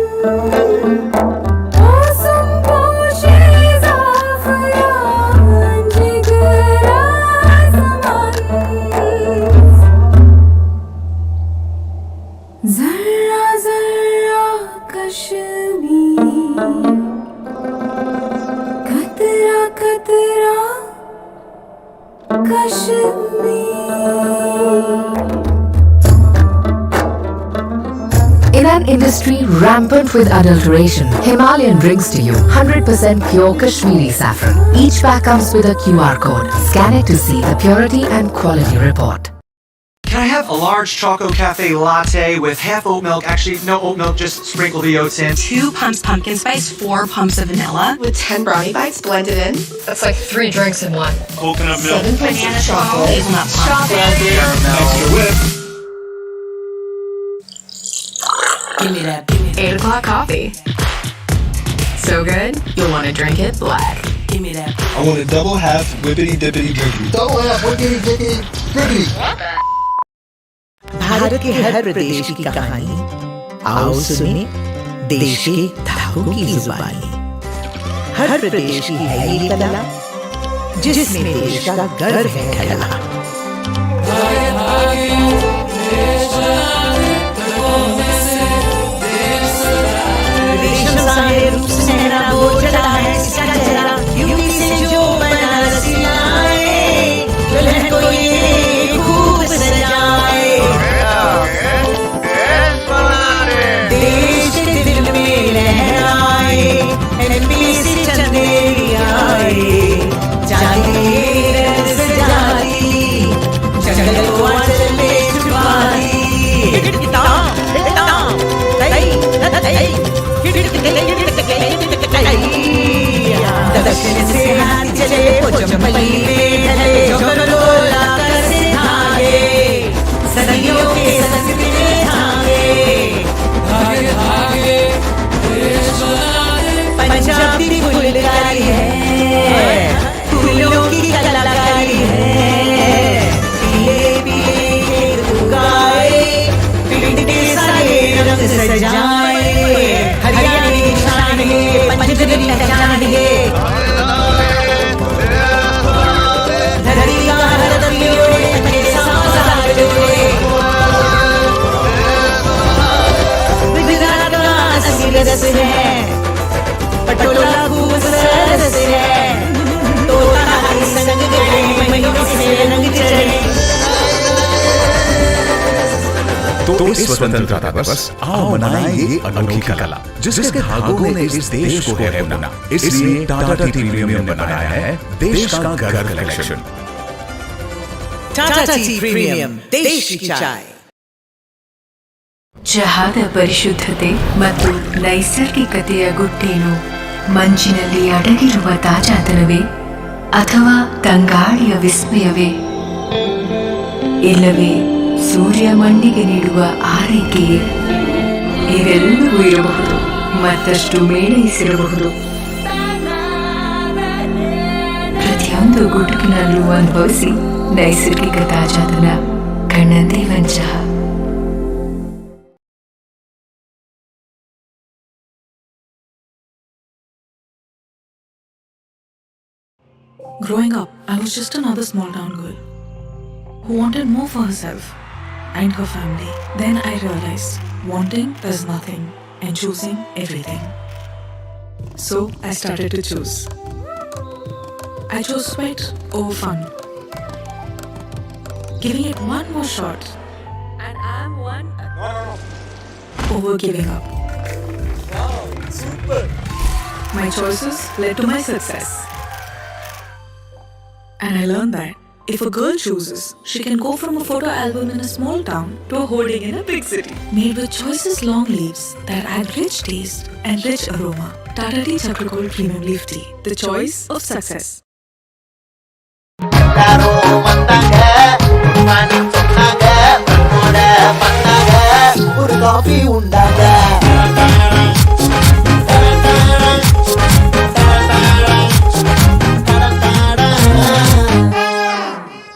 मौसम पोशे जाफरान जिगरा समान जर्रा जर्रा कश्मीर कतरा कतरा In an industry rampant with adulteration, Himalayan brings to you 100% pure Kashmiri saffron. Each pack comes with a QR code. Scan it to see the purity and quality report. Can I have a large Choco Cafe latte with half oat milk? Actually, no oat milk, just sprinkle the oats in. 2 pumps pumpkin spice, 4 pumps of vanilla. With 10 brownie bites blended in. That's like 3 drinks in one. Coconut milk. 7 banana chocolate. Hazelnut punch. Extra whip. Give me that, give me that. 8 o'clock coffee. So good, you'll want to drink it black. Give me that. I want a double half whippity dippity drinkity. Double half whippity dippity drinkity. Bharat के हर प्रदेश की कहानी आओ सुने देश के धागों की जुबानी। हर प्रदेश की है ये कला जिसमें देश का गर्व है खड़ा। दक्षिण से हाथ चले वो चंपई में ढले झोलोला कर से धागे सदियों के संग में धागे धागे धागे देश बनाए पंजाबी फुलकारी है फूलों की कलाकारी है पीले पीले खेत उगाए पिंड के सारे रंग सजाए हरियाली शान है पंचगनी पहचान है रस है पटोला फूल रस है तोता हरी संग गए महीनों से रंग चढ़े। तो इस स्वतंत्रता दिवस आओ मनाएं ये अनोखी कला जिसके धागों ने इस देश को है बुना। इसलिए टाटा टी प्रीमियम ने बनाया है देश का गर्व कलेक्शन। टाटा टी प्रीमियम देश की चाय। ಚಹಾದ ಪರಿಶುದ್ಧತೆ ಮತ್ತು ನೈಸರ್ಗಿಕತೆಯ ಗುಟ್ಟೇನು ಮಂಜಿನಲ್ಲಿ ಅಡಗಿರುವ ತಾಜಾತನವೇ ಅಥವಾ ತಂಗಾಳಿಯ ವಿಸ್ಮಯವೇ ಇಲ್ಲವೇ ಸೂರ್ಯ ಮಣ್ಣಿಗೆ ನೀಡುವ ಆರೈಕೆಯೇ ಇವೆಲ್ಲವೂ ಇರಬಹುದು ಮತ್ತಷ್ಟು ಮೇಳೈಸಿರಬಹುದು ಪ್ರತಿಯೊಂದು ಗುಟುಕಿನಲ್ಲೂ ಅನುಭವಿಸಿ ನೈಸರ್ಗಿಕ ತಾಜಾತನ ಕಣ್ಣಂದೇವನ್ ಚಹಾ. Growing up, I was just another small town girl who wanted more for herself and her family. Then I realized wanting is nothing and choosing everything. So I started to choose. I chose sweat over fun, giving it one more shot, and I'm one over giving up. Wow, super. My choices led to my success. And I learned that if a girl chooses, she can go from a photo album in a small town to a hoarding in a big city. Made with choices long leaves that add rich taste and rich aroma. Tata Tea Chakrakol Premium Leaf Tea, the choice of success.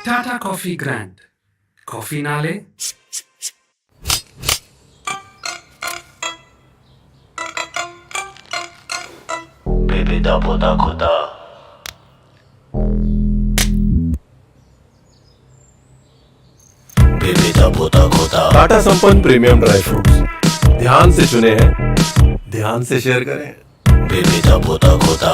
Tata Coffee Grand. Coffee nale? Baby da boda khuda. Baby da boda khuda. Tata संपन्न premium dry fruits ध्यान से चुने हैं, ध्यान से share करें। Baby da boda khuda.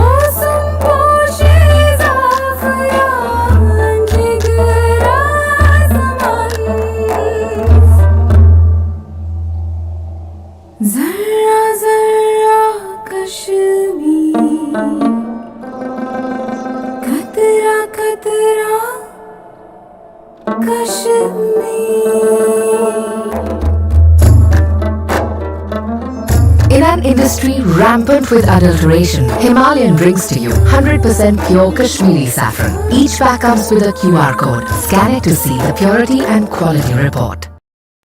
Awesome Porsches are rampant with adulteration, Himalayan brings to you 100% pure Kashmiri saffron. Each pack comes with a QR code. Scan it to see the purity and quality report.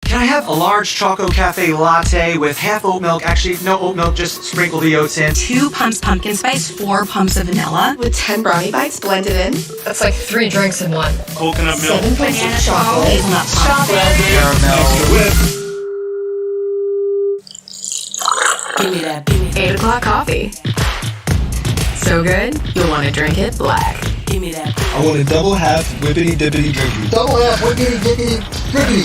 Can I have a large Choco Cafe latte with half oat milk? Actually, no oat milk, just sprinkle the oats in. 2 pumps pumpkin spice, 4 pumps of vanilla. With 10 brownie bites blended in. That's like 3 drinks in one. Coconut milk. 7 banana chocolate. Hazelnut Give me that, give me 8 o'clock coffee. So good, you'll want to drink it black. give me that. I want a double half whippity dippity drinkity. Double half whippity dippity drinkity.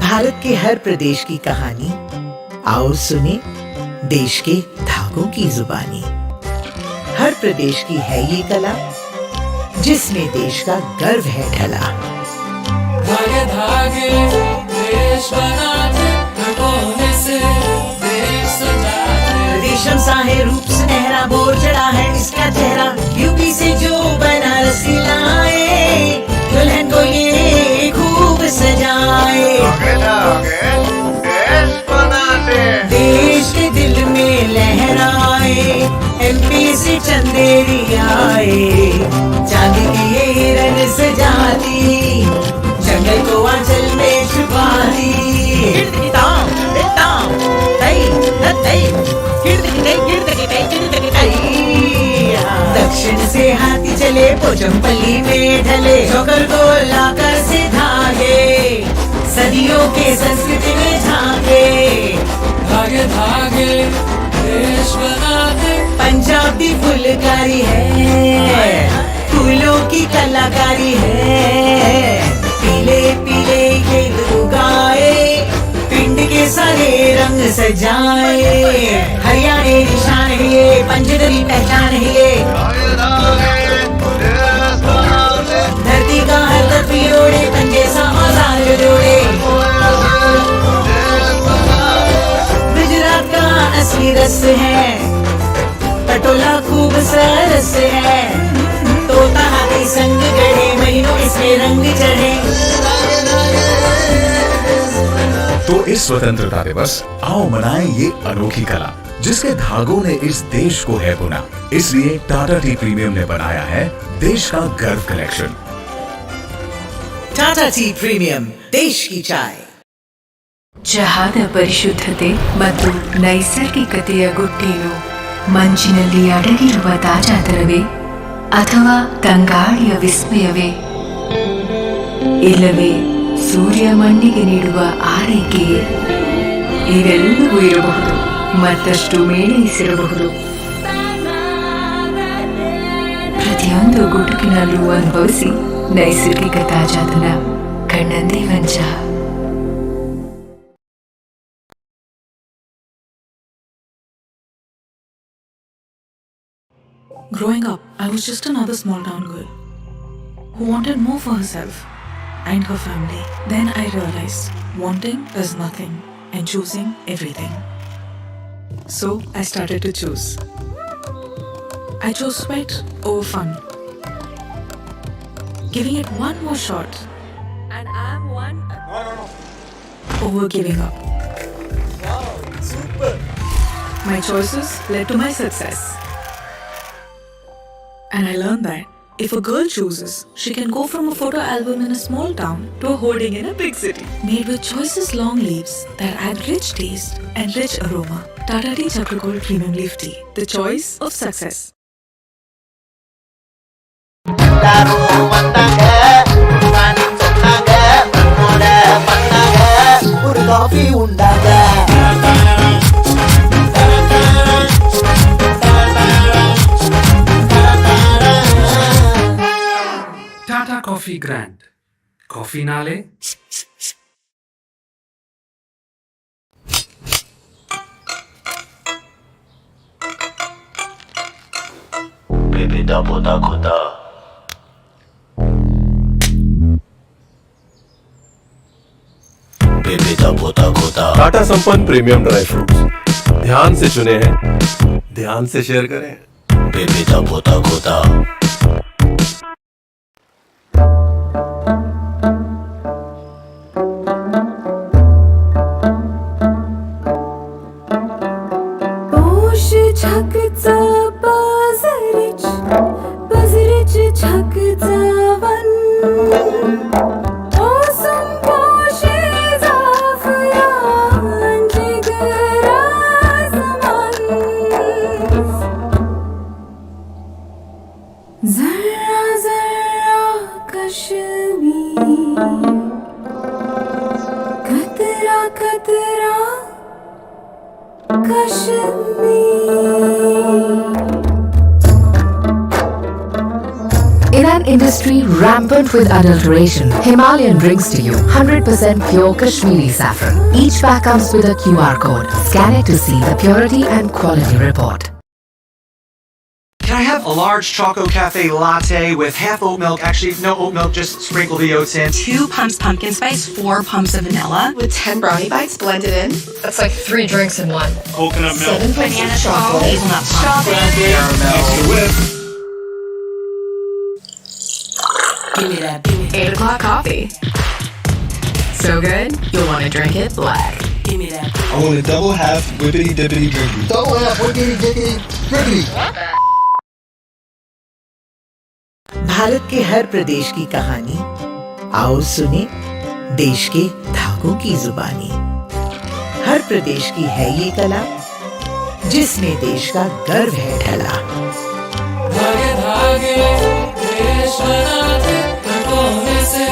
Bharat के हर प्रदेश की कहानी आओ सुने देश के धागों की जुबानी। हर प्रदेश की है ये कला जिसमें देश का गर्व है ढला। धागे धागे देश बनाते रंगों से देश सजाते। रेशम सा है रूप सुनहरा बोर चढ़ा है इसका चेहरा यूपी से जो बनारसी लाए दुल्हन को ये खूब सजाए। देश के दिल में लहराए एमपी से चंदेरी आए चांदी की ये हिरन सजाती जंगल को आंचल में छुपा दी। दक्षिण से हाथी चले पोचमपल्ली में ढले चोकर को लाकर से धागे सदियों के संस्कृति में झांके। धागे धागे देश बनाते। पंजाबी फुलकारी है फूलों की कलाकारी है पीले पीले खेत उगाए पिंड के सारे रंग सजाए। हरियाणा निशान है ये पंचदरी पहचान है ये धरती का हर तत्व जोड़े पंजे सा औजार जोड़े। गुजरात का असली रस है पटोला खूब सरस है तोता हाथी संग गढ़े महीनों इसमें रंग चढ़े। तो इस स्वतंत्रता दिवस आओ मनाएं ये अनोखी कला जिसके धागों ने इस देश को है बुना। इसलिए टाटा टी प्रीमियम ने बनाया है देश का गर्व कलेक्शन। टाटा टी प्रीमियम देश की चाय। ಚಹಾದ ಪರಿಶುದ್ಧತೆ ಮತ್ತು ನೈಸರ್ಗಿಕತೆಯ ಗುಟ್ಟೇನು ಮಂಜಿನಲ್ಲಿ ಅಡಗಿರುವ ತಾಜಾತನವೇ ಅಥವಾ ತಂಗಾಳಿಯ ವಿಸ್ಮಯವೇ ಇಲ್ಲವೇ ಸೂರ್ಯ ಮಣ್ಣಿಗೆ ನೀಡುವ ಆರೈಕೆಯೇ ಇವೆಲ್ಲವೂ ಇರಬಹುದು ಮತ್ತಷ್ಟು ಮೇಳೈಸಿರಬಹುದು ಪ್ರತಿಯೊಂದು ಗುಟುಕಿನಲ್ಲೂ ಅನುಭವಿಸಿ ನೈಸರ್ಗಿಕ ತಾಜಾತನ ಕಣ್ಣಂದೇವನ್ ಚಹಾ. Growing up, I was just another small town girl who wanted more for herself and her family. Then I realized wanting is nothing and choosing everything. So I started to choose. I chose sweat over fun, giving it one more shot, and I'm one over giving up. Wow, super. My choices led to my success. And I learned that if a girl chooses, she can go from a photo album in a small town to a hoarding in a big city. Made with choices long leaves that add rich taste and rich aroma. Tata Tea Chakragold Premium Leaf Tea, the choice of success. Coffee ఉండగా Tata coffee grand coffee नाले Baby double da kuda. Baby double da kuda. Tata संपन्न premium dry fruits ध्यान से चुने हैं, ध्यान से share करें। Baby double da kuda. कतरा कतरा Kashmir In an industry rampant with adulteration, Himalayan brings to you 100% pure Kashmiri saffron. Each pack comes with a QR code. Scan it to see the purity and quality report. Can I have a large Choco Cafe latte with half oat milk? Actually, no oat milk, just sprinkle the oats in. 2 pumps pumpkin spice, 4 pumps of vanilla. With 10 brownie bites blended in. That's like 3 drinks in one. Coconut milk. 7 banana chocolate. Hazelnut pump. Extra whip. Give me that, give me 8 o'clock coffee. So good, you'll want to drink it black. give me that. I want a double half whippity dippity drinkity. Double half whippity dippity drinkity. Bharat के हर प्रदेश की कहानी आओ सुने देश के धागों की जुबानी। हर प्रदेश की है ये कला जिसमें देश का गर्व है ढला। धागे धागे देश बनाते कोने से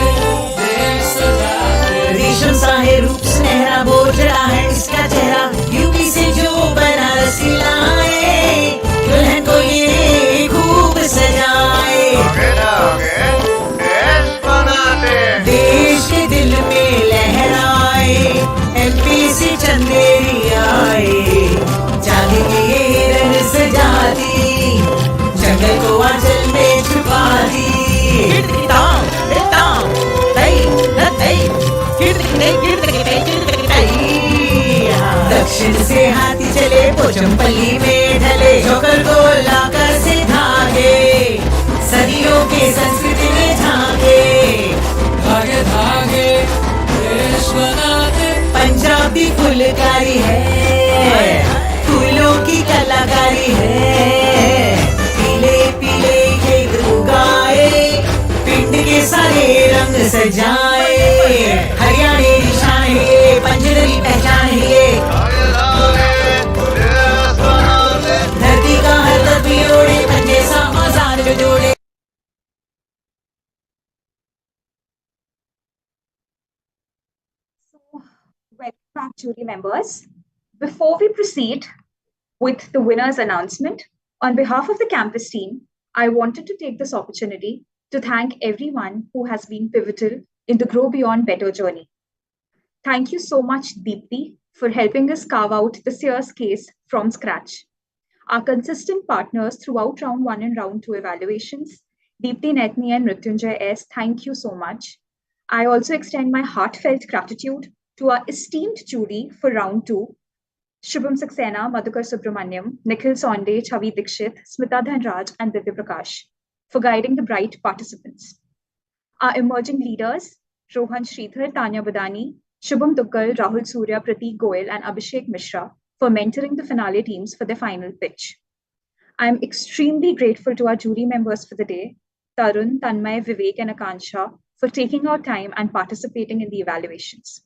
देश सजाते। रेशम सा है रूप सुनहरा बोझड़ा है इसका चेहरा यूपी से जो बनारसी लाए दुल्हन को ये खूब सजाए। देश के दिल में लहराए एमपी से चंदेरी आए चांद की ये हिरन सजाती जंगल को आंचल में छुपा दी। दक्षिण से हाथी चले पोचमपल्ली में ढले जोकर को लाकर से धागे सदियों के संस्कृति में झांके। धागे धागे देश बनाते। पंजाबी फुलकारी है फूलों की कलाकारी है पीले पीले खेत उगाए पिंड के सारे रंग सजाए। हरियाणा निशान है ये पंजरी पहचान है ये धरती का हर दबी ओढ़े पंजे सा आजाद जो जोड़े। Welcome back, jury members. Before we proceed with the winner's announcement, on behalf of the campus team, I wanted to take this opportunity to thank everyone who has been pivotal in the Grow Beyond Better journey. Thank you so much, Deepti, for helping us carve out this year's case from scratch. Our consistent partners throughout round 1 and round 2 evaluations, Deepti Netni and Mrityunjay S, thank you so much. I also extend my heartfelt gratitude to our esteemed jury for round 2, Shubham Saxena, Madhukar Subramaniam, Nikhil Sonde, Chavi Dikshit, Smita Dhanraj, and Divya Prakash, for guiding the bright participants. Our emerging leaders, Rohan Sridhar, Tanya Badani, Shubham Duggal, Rahul Surya, Prateek Goyal, and Abhishek Mishra, for mentoring the finale teams for their final pitch. I am extremely grateful to our jury members for the day, Tarun, Tanmay, Vivek, and Akansha, for taking our time and participating in the evaluations.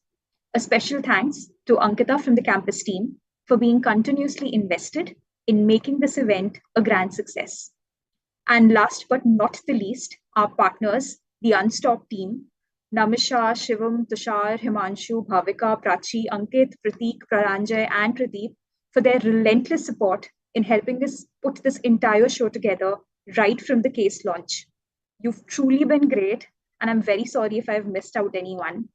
A special thanks to Ankita from the campus team for being continuously invested in making this event a grand success. And last but not the least, our partners, the Unstopped team, Namisha, Shivam, Tushar, Himanshu, Bhavika, Prachi, Ankit, Prateek, Praranjay, and Pradeep for their relentless support in helping us put this entire show together right from the case launch. You've truly been great, and I'm very sorry if I've missed out anyone.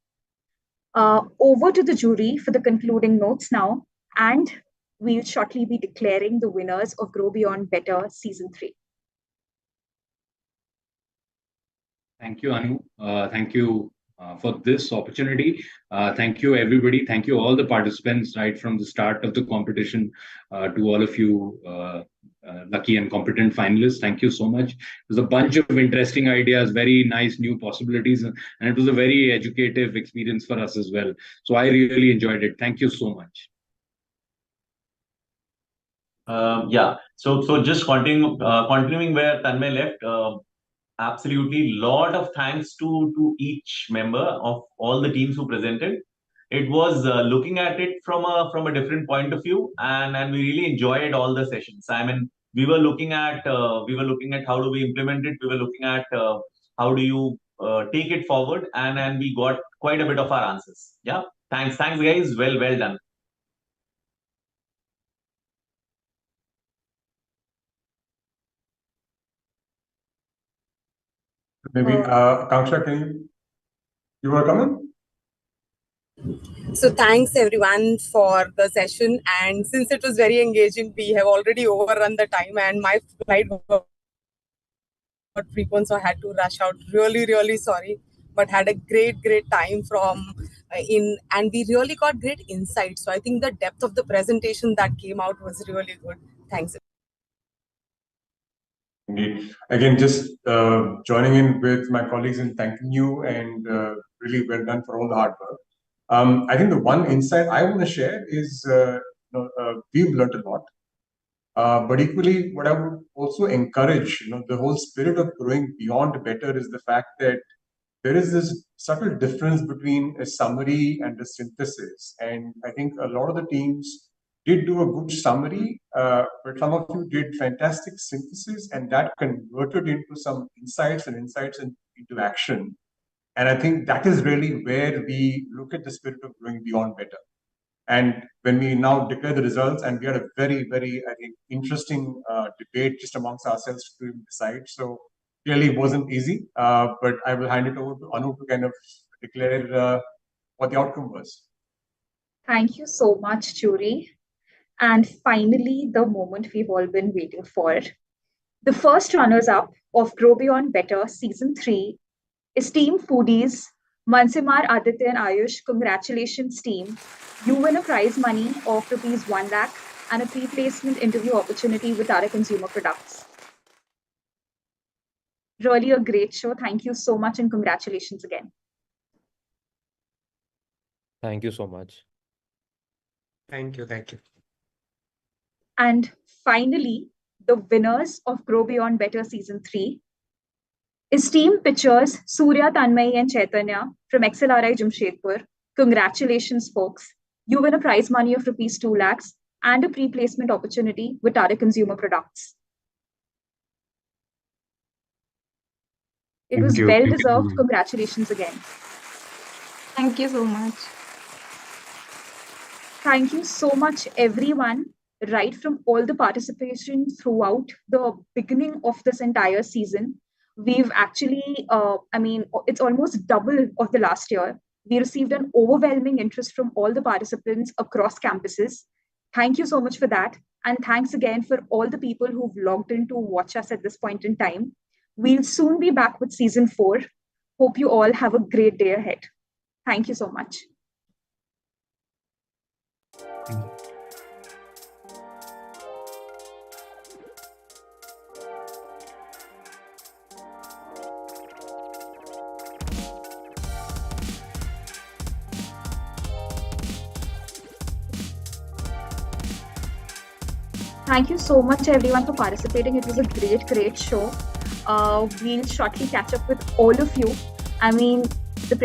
Over to the jury for the concluding notes now, and we'll shortly be declaring the winners of Grow Beyond Better Season 3. Thank you, Anu. Thank you for this opportunity. Thank you, everybody. Thank you, all the participants, right from the start of the competition to all of you lucky and competent finalists. Thank you so much. It was a bunch of interesting ideas, very nice new possibilities, and it was a very educative experience for us as well. So I really enjoyed it. Thank you so much. Yeah. So just continuing where Tanmay left. Absolutely, lot of thanks to each member of all the teams who presented. It was looking at it from a different point of view, and we really enjoyed all the sessions. I mean, we were looking at how do we implement it. We were looking at how do you take it forward, and we got quite a bit of our answers. Yeah, thanks guys. Well done. Maybe Akanksha, you were coming? So thanks everyone for the session, and since it was very engaging, we have already overrun the time and my flight got frequent, so I had to rush out. Really sorry, but had a great time from and we really got great insights. So I think the depth of the presentation that came out was really good. Thanks. Indeed. Again, just joining in with my colleagues in thanking you, and really well done for all the hard work. I think the one insight I want to share is we've learned a lot. But equally, what I would also encourage, the whole spirit of growing beyond better is the fact that there is this subtle difference between a summary and a synthesis. And I think a lot of the teams did do a good summary, but some of you did fantastic synthesis, and that converted into some insights into action. And I think that is really where we look at the spirit of growing beyond better. And when we now declare the results, and we had a very, I think, interesting debate just amongst ourselves to even decide. So clearly it wasn't easy, but I will hand it over to Anu to kind of declare what the outcome was. Thank you so much, Churi. And finally, the moment we've all been waiting for. The first runners-up of Grow Beyond Better Season 3 is Team Foodies, Mansimar, Aditya and Ayush. Congratulations, team. You win a prize money of ₹1 lakh and a pre-placement interview opportunity with Tata Consumer Products. Really a great show. Thank you so much and congratulations again. Thank you so much. Thank you. And finally, the winners of Grow Beyond Better Season 3 is Team Pitchers, Surya, Tanmay and Chaitanya from XLRI Jamshedpur. Congratulations, folks. You win a prize money of ₹2 lakhs and a pre-placement opportunity with Tata Consumer Products. It was well deserved. Congratulations again. Thank you so much. Thank you so much, everyone, right from all the participation throughout the beginning of this entire season. We've actually, it's almost double of the last year. We received an overwhelming interest from all the participants across campuses. Thank you so much for that. And thanks again for all the people who've logged in to watch us at this point in time. We'll soon be back with Season 4. Hope you all have a great day ahead. Thank you so much. Thank you so much, everyone, for participating. It was a great show. We'll shortly catch up with all of you. The